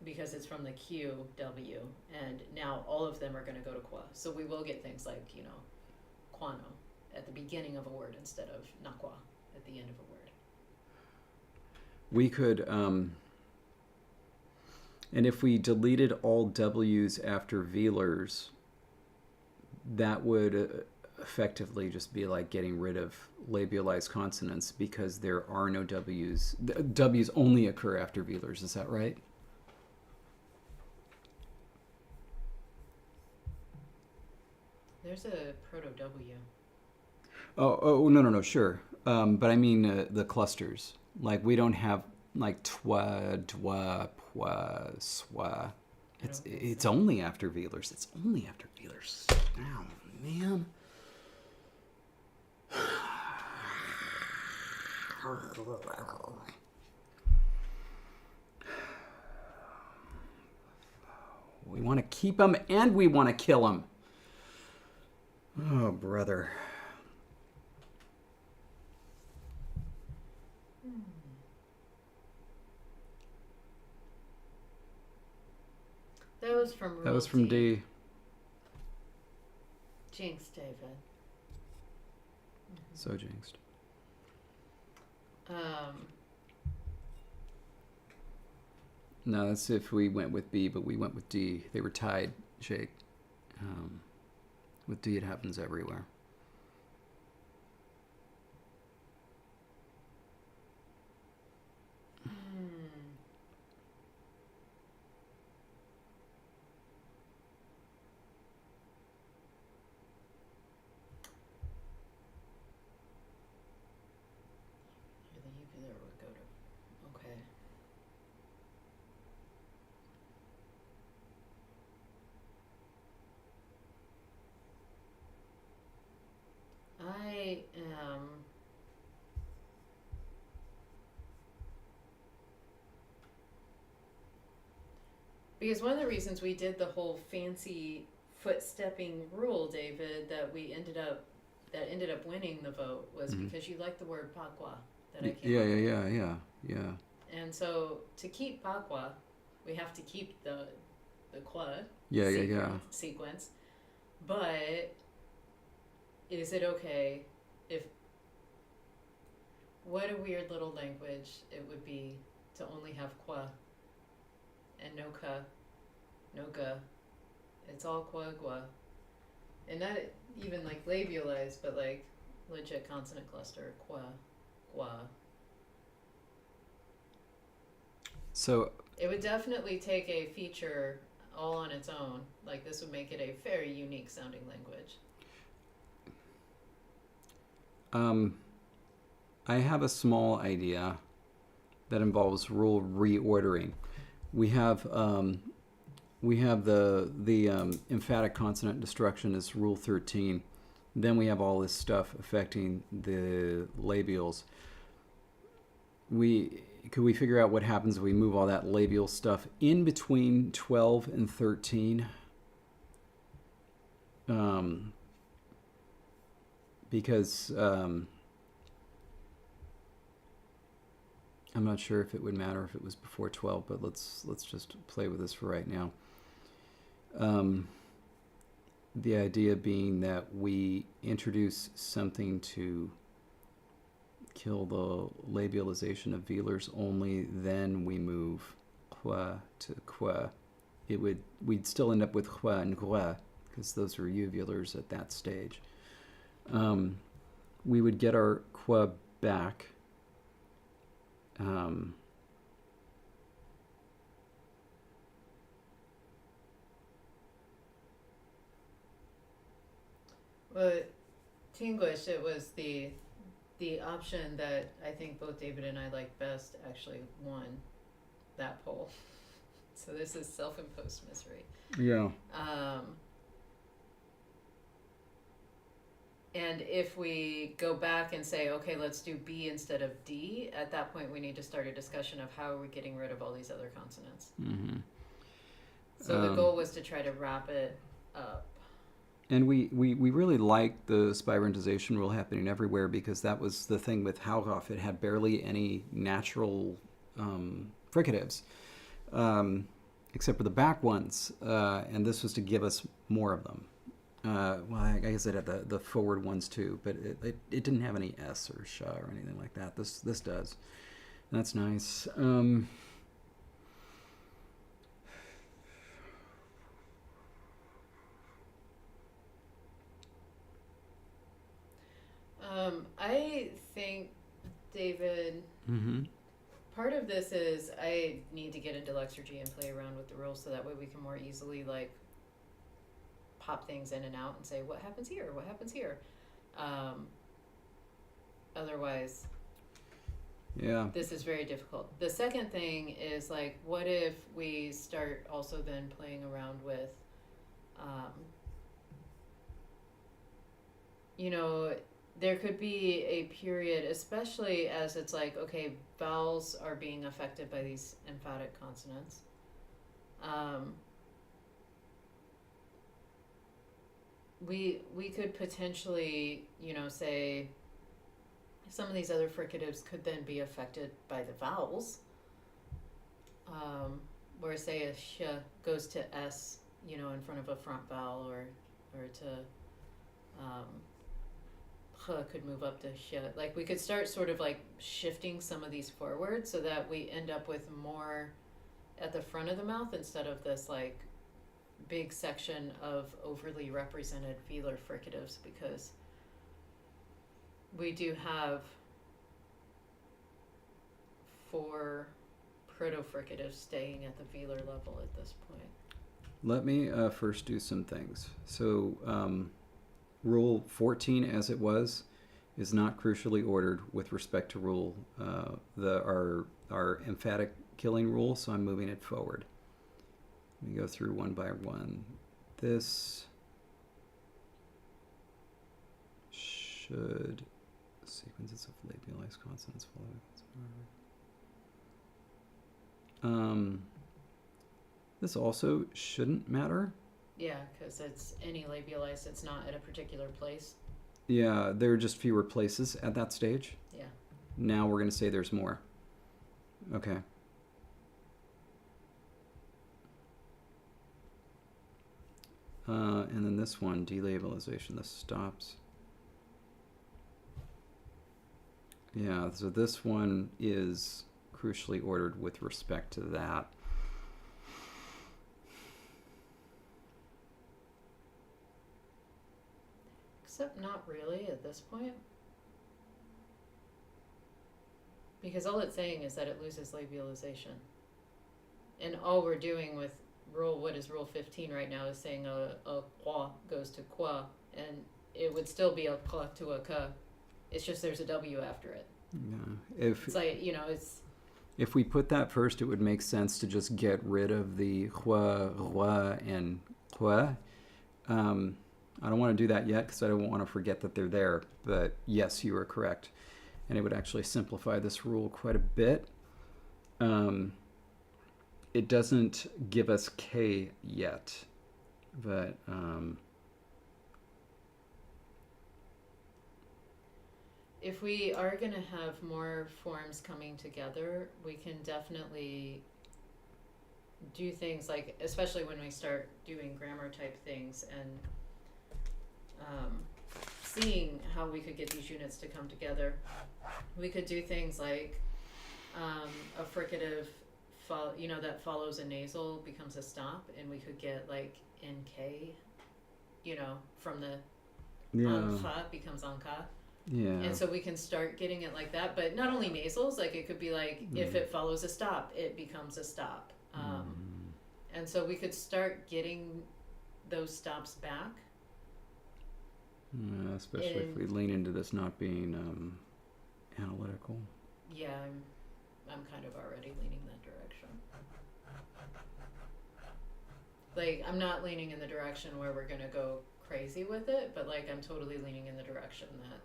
Because it's from the Q, W, and now all of them are going to go to qua. So we will get things like, quano at the beginning of a word instead of nakwa at the end of a word. We could, and if we deleted all W's after velars, that would effectively just be like getting rid of labialized consonants because there are no W's. W's only occur after velars, is that right? There's a proto-W. Oh, no, sure. But I mean the clusters. Like we don't have like twa, dwa, pwa, swa. It's only after velars. It's only after velars. Oh, man. We want to keep them and we want to kill them. Oh, brother. That was from D. Jinx, David. So jinxed. No, that's if we went with B, but we went with D. They were tied, Jake. With D, it happens everywhere. I am because one of the reasons we did the whole fancy footstepping rule, David, that ended up winning the vote was because you liked the word pakwa that I came up with. Yeah. And so to keep pakwa, we have to keep the qua sequence. But is it okay if what a weird little language it would be to only have qua and no ka, no ga. It's all qua gua. And not even like labialized, but like legit consonant cluster, qua, gua. So it would definitely take a feature all on its own. Like this would make it a very unique sounding language. I have a small idea that involves rule reordering. We have the emphatic consonant destruction is rule 13. Then we have all this stuff affecting the labials. Could we figure out what happens if we move all that labial stuff in between 12 and 13? Because I'm not sure if it would matter if it was before 12, but let's just play with this for right now. The idea being that we introduce something to kill the labialization of velars only, then we move qua to qua. We'd still end up with qua and gua because those are uvulars at that stage. we would get our qua back. Well, Tinglish, it was the option that I think both David and I liked best actually won that poll. So this is self-imposed misery. Yeah. And if we go back and say, okay, let's do B instead of D, at that point we need to start a discussion of how are we getting rid of all these other consonants. Mm-hmm. So the goal was to try to wrap it up. And we really liked the spirantization rule happening everywhere, because that was the thing with Haugoff. It had barely any natural fricatives, except for the back ones. And this was to give us more of them. Well, I guess it had the forward ones too, but it didn't have any S or sh or anything like that. This does. And that's nice. I think, David, part of this is I need to get into Lexergy and play around with the rules so that way we can more easily like pop things in and out and say what happens here, what happens here. Otherwise, yeah, this is very difficult. The second thing is like, what if we start also then playing around with, you know, there could be a period, especially as it's like, okay, vowels are being affected by these emphatic consonants. We could potentially, you know, say some of these other fricatives could then be affected by the vowels. Where say a sh goes to S, you know, in front of a front vowel, or to could move up to sh. Like we could start sort of like shifting some of these forward so that we end up with more at the front of the mouth instead of this like big section of overly represented velar fricatives, because we do have 4 proto-fricatives staying at the velar level at this point. Let me first do some things. So Rule 14, as it was, is not crucially ordered with respect to rule our emphatic killing rule, so I'm moving it forward. Let me go through one by one. This should sequences of labialized consonants follow. This also shouldn't matter. Yeah, because it's any labialized, it's not at a particular place. Yeah, there are just fewer places at that stage. Yeah. Now we're going to say there's more. Okay. And then this one, delabelization, this stops. Yeah, so this one is crucially ordered with respect to that. Except not really at this point. Because all it's saying is that it loses labialization. And all we're doing with what is rule 15 right now is saying a qua goes to qua, and it would still be a qua to a ka. It's just there's a W after it. Yeah. It's like, you know, it's... If we put that first, it would make sense to just get rid of the hua, roi, and hua. I don't want to do that yet because I don't want to forget that they're there. But yes, you are correct. And it would actually simplify this rule quite a bit. It doesn't give us K yet. But... if we are going to have more forms coming together, we can definitely do things like, especially when we start doing grammar type things and seeing how we could get these units to come together. We could do things like a fricative, you know, that follows a nasal becomes a stop, and we could get like NK, you know, from the anka becomes anka. Yeah. And so we can start getting it like that, but not only nasals, like it could be like if it follows a stop, it becomes a stop. And so we could start getting those stops back. Especially if we lean into this not being analytical. Yeah, I'm kind of already leaning that direction. Like, I'm not leaning in the direction where we're gonna go crazy with it, but like I'm totally leaning in the direction that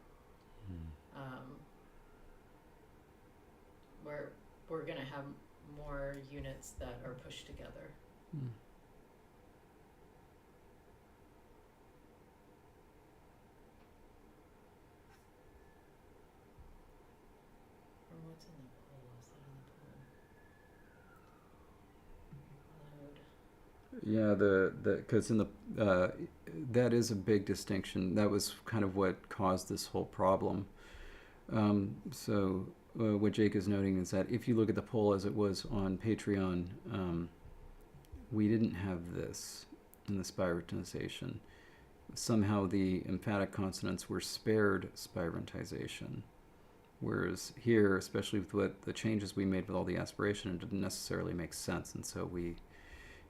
we're gonna have more units that are pushed together. Or what's in the poll? Is that in the poll? Load. Yeah, because in the that is a big distinction. That was kind of what caused this whole problem. So what Jake is noting is that if you look at the poll as it was on Patreon, we didn't have this in the spirantization. Somehow the emphatic consonants were spared spirantization. Whereas here, especially with what the changes we made with all the aspiration, it didn't necessarily make sense, and so we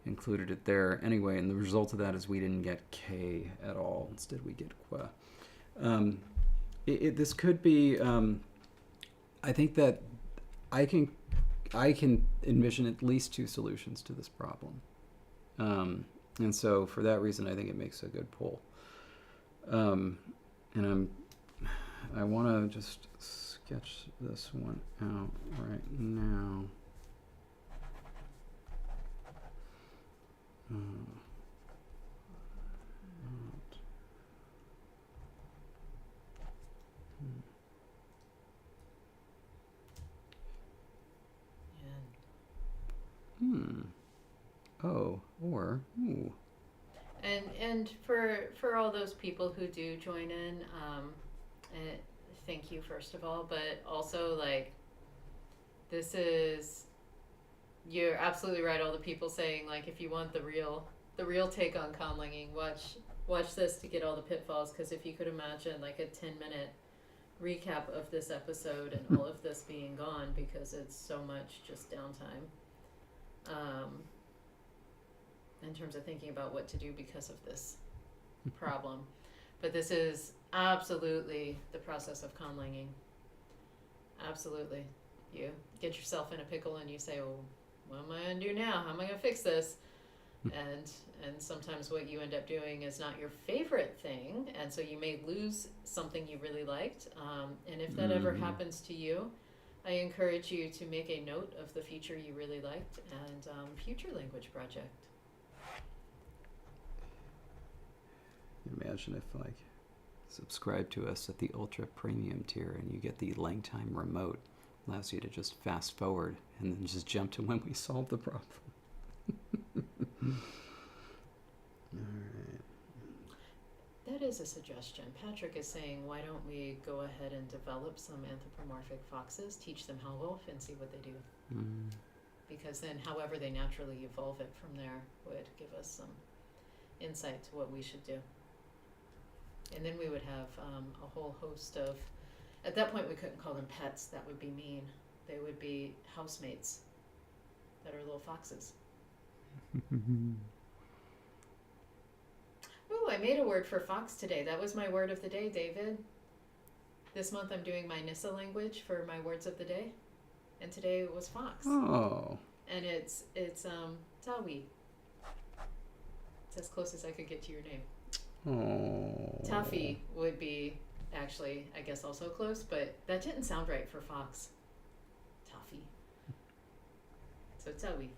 included it there anyway. And the result of that is we didn't get K at all. Instead, we get Qua. This could be. I think that I can envision at least two solutions to this problem, and so for that reason, I think it makes a good poll. And I want to just sketch this one out right now. Oh, or ooh. And for all those people who do join in, thank you first of all, but also like this is, you're absolutely right. All the people saying like if you want the real take on conlanging, watch this to get all the pitfalls, because if you could imagine like a 10-minute recap of this episode and all of this being gone because it's so much just downtime. In terms of thinking about what to do because of this problem. But this is absolutely the process of conlanging. Absolutely. You get yourself in a pickle and you say, well, what am I going to do now? How am I going to fix this? And sometimes what you end up doing is not your favorite thing, and so you may lose something you really liked. And if that ever happens to you, I encourage you to make a note of the feature you really liked and future language project. Imagine if like subscribe to us at the ultra premium tier and you get the LangTime remote. Allows you to just fast forward and then just jump to when we solve the problem. Alright. That is a suggestion. Patrick is saying, why don't we go ahead and develop some anthropomorphic foxes, teach them how wolf, and see what they do. Because then however they naturally evolve it from there would give us some insight to what we should do. And then we would have a whole host of, at that point we couldn't call them pets, that would be mean. They would be housemates that are little foxes. Ooh, I made a word for fox today. That was my word of the day, David. This month I'm doing my Nissa language for my words of the day. And today it was fox. Oh. And it's Tawi. It's as close as I could get to your name. Oh. Taffy would be actually, I guess, also close, but that didn't sound right for fox. Taffy. So Tawi.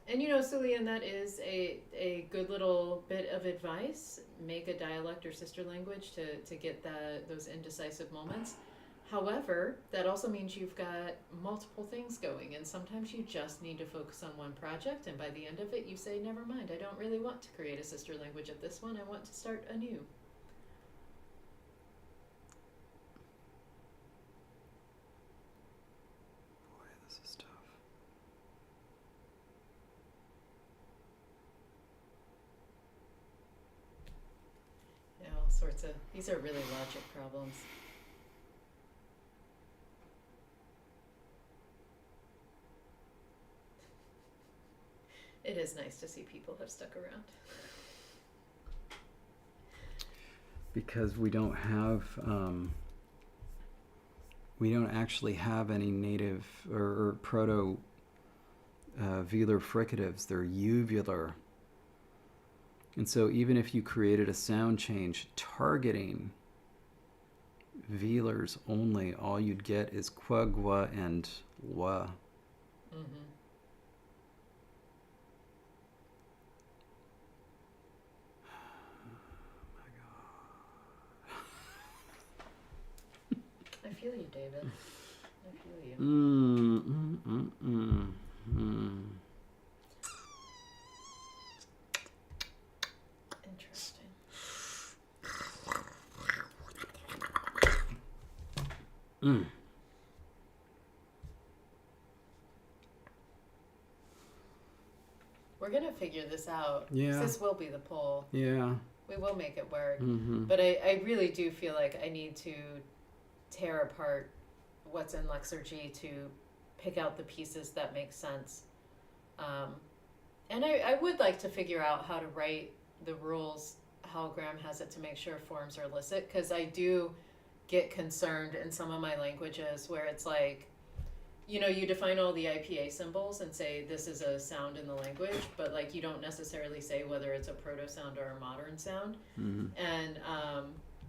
And you know, Sulian, that is a good little bit of advice. Make a dialect or sister language to get those indecisive moments. However, that also means you've got multiple things going, and sometimes you just need to focus on one project, and by the end of it you say, never mind, I don't really want to create a sister language of this one, I want to start anew. Boy, this is tough. these are really logic problems. It is nice to see people have stuck around. Because we don't actually have any native or proto velar fricatives. They're uvular. And so even if you created a sound change targeting velars only, all you'd get is qua, gua, and wa. Mm-hmm. I feel you, David. I feel you. Interesting. We're gonna figure this out. Yeah. This will be the poll. Yeah. We will make it work. Mm-hmm. But I really do feel like I need to tear apart what's in Lexergy to pick out the pieces that make sense. And I would like to figure out how to write the rules, how Graham has it, to make sure forms are illicit, because I do get concerned in some of my languages where it's like, you know, you define all the IPA symbols and say this is a sound in the language, but like you don't necessarily say whether it's a proto sound or a modern sound. Mm-hmm. And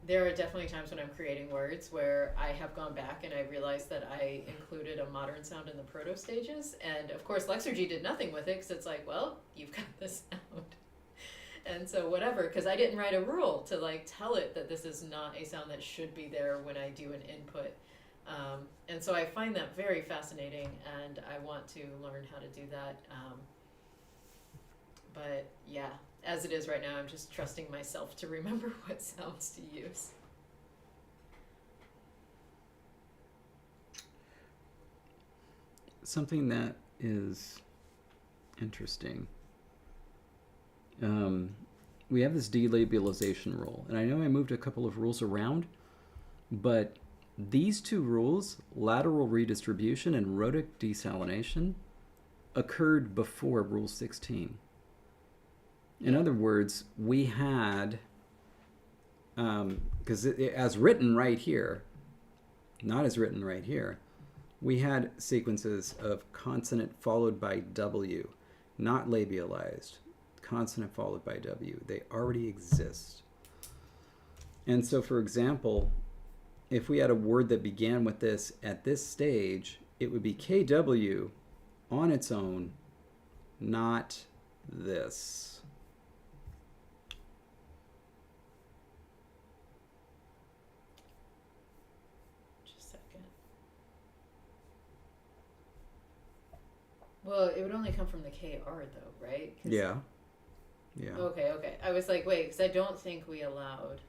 there are definitely times when I'm creating words where I have gone back and I realized that I included a modern sound in the proto stages. And of course, Lexergy did nothing with it because it's like, well, you've got this sound. And so whatever, because I didn't write a rule to like tell it that this is not a sound that should be there when I do an input. And so I find that very fascinating, and I want to learn how to do that. But yeah, as it is right now, I'm just trusting myself to remember what sounds to use. Something that is interesting. We have this delabelization rule, and I know I moved a couple of rules around, but these two rules, lateral redistribution and rhotic desalination, occurred before Rule 16. In other words, we had, because as written right here, not as written right here, we had sequences of consonant followed by W, not labialized, consonant followed by W. They already exist. And so, for example, if we had a word that began with this at this stage, it would be KW on its own, not this. Just a second. Well, it would only come from the KR though, right? Yeah. Yeah. Okay. I was like, wait, because I don't think we allowed.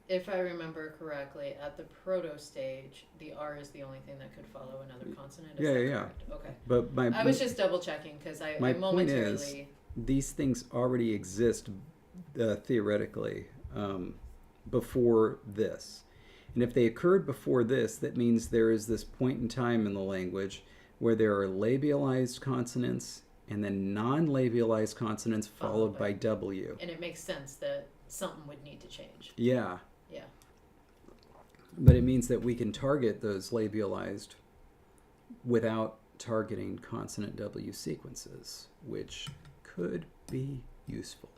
If I remember correctly, at the proto stage, the R is the only thing that could follow another consonant. Is that correct? Okay. But I was just double checking because I momentarily. Point is, these things already exist theoretically before this. And if they occurred before this, that means there is this point in time in the language where there are labialized consonants and then non-labialized consonants followed by W. And it makes sense that something would need to change. Yeah. Yeah. But it means that we can target those labialized without targeting consonant W sequences, which could be useful.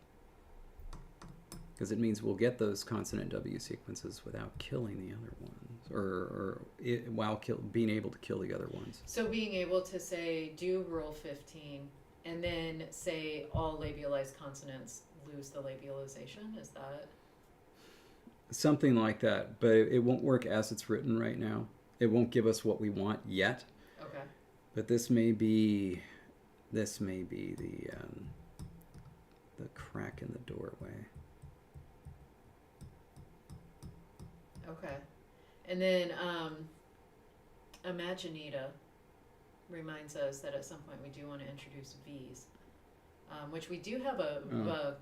Because it means we'll get those consonant W sequences without killing the other ones, while being able to kill the other ones. So being able to say, do Rule 15, and then say all labialized consonants lose the labialization, is that? Something like that, but it won't work as it's written right now. It won't give us what we want yet. Okay. But this may be the crack in the doorway. Okay. And then Imaginita reminds us that at some point we do want to introduce V's, which we do have a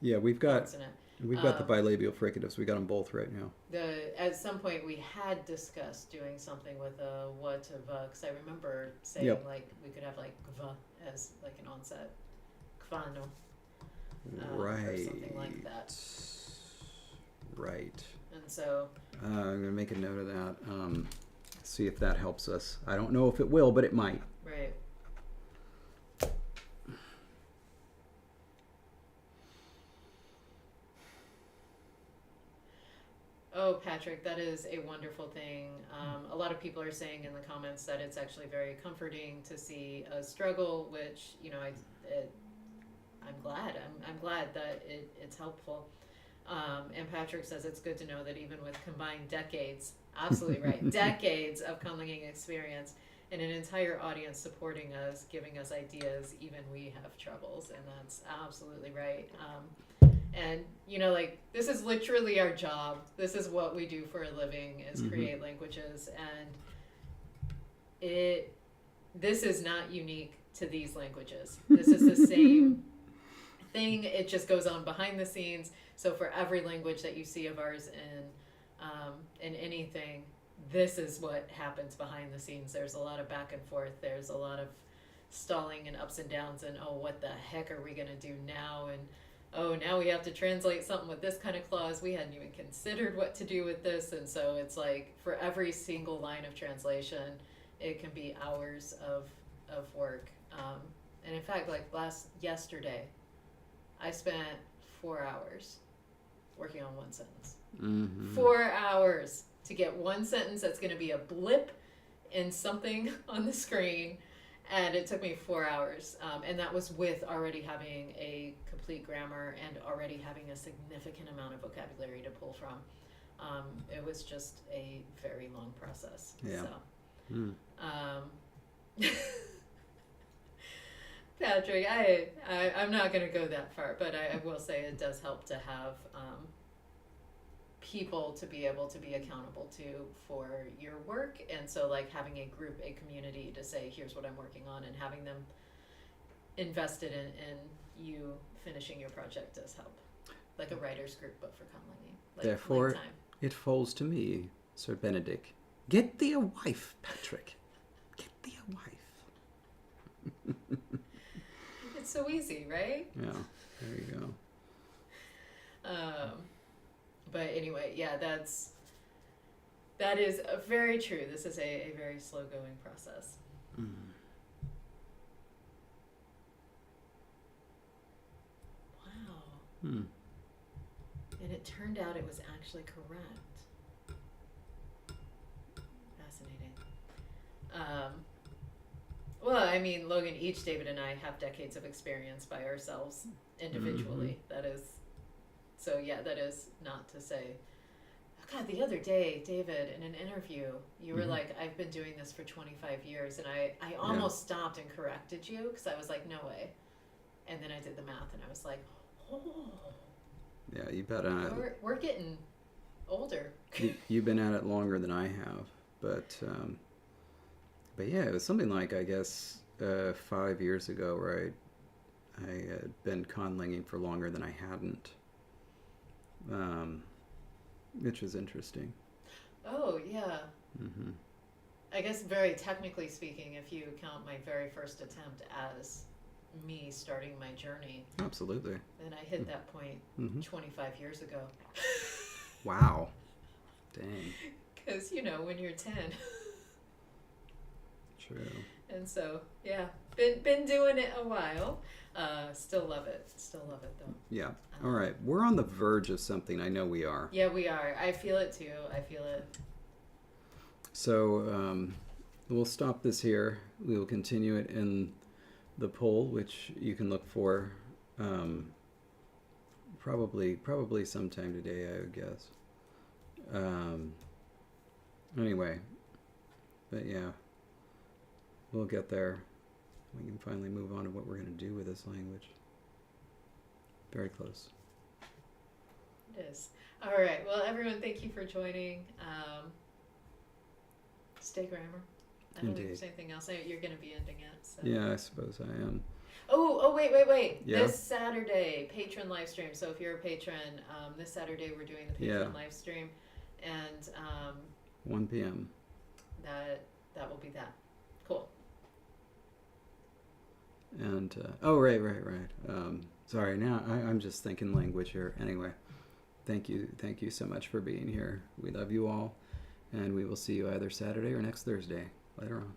Yeah, we've got consonant. the bilabial fricatives. We got them both right now. At some point we had discussed doing something with a what to va, because I remember saying Yep. like we could have like va as like an onset, kvano, Right. or something like that. Right. And so I'm gonna make a note of that. See if that helps us. I don't know if it will, but it might. right. Oh, Patrick, that is a wonderful thing. A lot of people are saying in the comments that it's actually very comforting to see a struggle, which I'm glad. I'm glad that it's helpful. And Patrick says it's good to know that even with combined decades, absolutely right, decades of conlanging experience and an entire audience supporting us, giving us ideas, even we have troubles, and that's absolutely right. And like this is literally our job. This is what we do for a living, is create languages, and this is not unique to these languages. This is the same thing. It just goes on behind the scenes. So for every language that you see of ours in anything, this is what happens behind the scenes. There's a lot of back and forth. There's a lot of stalling and ups and downs, and what the heck are we gonna do now? And now we have to translate something with this kind of clause. We hadn't even considered what to do with this. And so it's like for every single line of translation, it can be hours of work. And in fact, like yesterday, I spent 4 hours working on one sentence. 4 hours to get one sentence that's going to be a blip in something on the screen. And it took me 4 hours. And that was with already having a complete grammar and already having a significant amount of vocabulary to pull from. It was just a very long process. Yeah. So, Patrick, I'm not going to go that far, but I will say it does help to have people to be able to be accountable to for your work. And so like having a group, a community to say, here's what I'm working on, and having them invested in you finishing your project does help. Like a writer's group, but for conlanging. Like Therefore, LangTime. it falls to me, Sir Benedict. Get thee a wife, Patrick. Get thee a wife. It's so easy, right? Yeah, there you go. But anyway, yeah, that is very true. This is a very slow going process. Wow. And it turned out it was actually correct. Fascinating. Well, I mean, Logan, each David and I have decades of experience by ourselves individually. That is, so yeah, that is not to say, God, the other day, David, in an interview, you were like, I've been doing this for 25 years. And I almost stopped and corrected you because I was like, no way. And then I did the math and I was like, oh. Yeah, you bet on it. We're getting older. You've been at it longer than I have. But yeah, it was something like, I guess, 5 years ago, right? I had been conlanging for longer than I hadn't. Which was interesting. Oh, yeah. I guess very technically speaking, if you count my very first attempt as me starting my journey. Absolutely. Then I hit that point 25 years ago. Wow. Dang. Because, when you're 10. True. And so, yeah, been doing it a while. Still love it. Still love it, though. Yeah. All right. We're on the verge of something. I know we are. Yeah, we are. I feel it, too. I feel it. So we'll stop this here. We will continue it in the poll, which you can look for probably sometime today, I would guess. Anyway, but yeah, we'll get there. We can finally move on to what we're going to do with this language. Very close. It is. All right. Well, everyone, thank you for joining. Stay grammar. I don't think Indeed. there's anything else. You're going to be ending it. So. Yeah, I suppose I am. Oh, wait. Yeah. This Saturday, patron live stream. So if you're a patron, this Saturday we're doing the patron live stream. And 1 p.m. That will be that. Cool. And, right. Sorry, now I'm just thinking language here. Anyway, thank you so much for being here. We love you all, and we will see you either Saturday or next Thursday. Later on.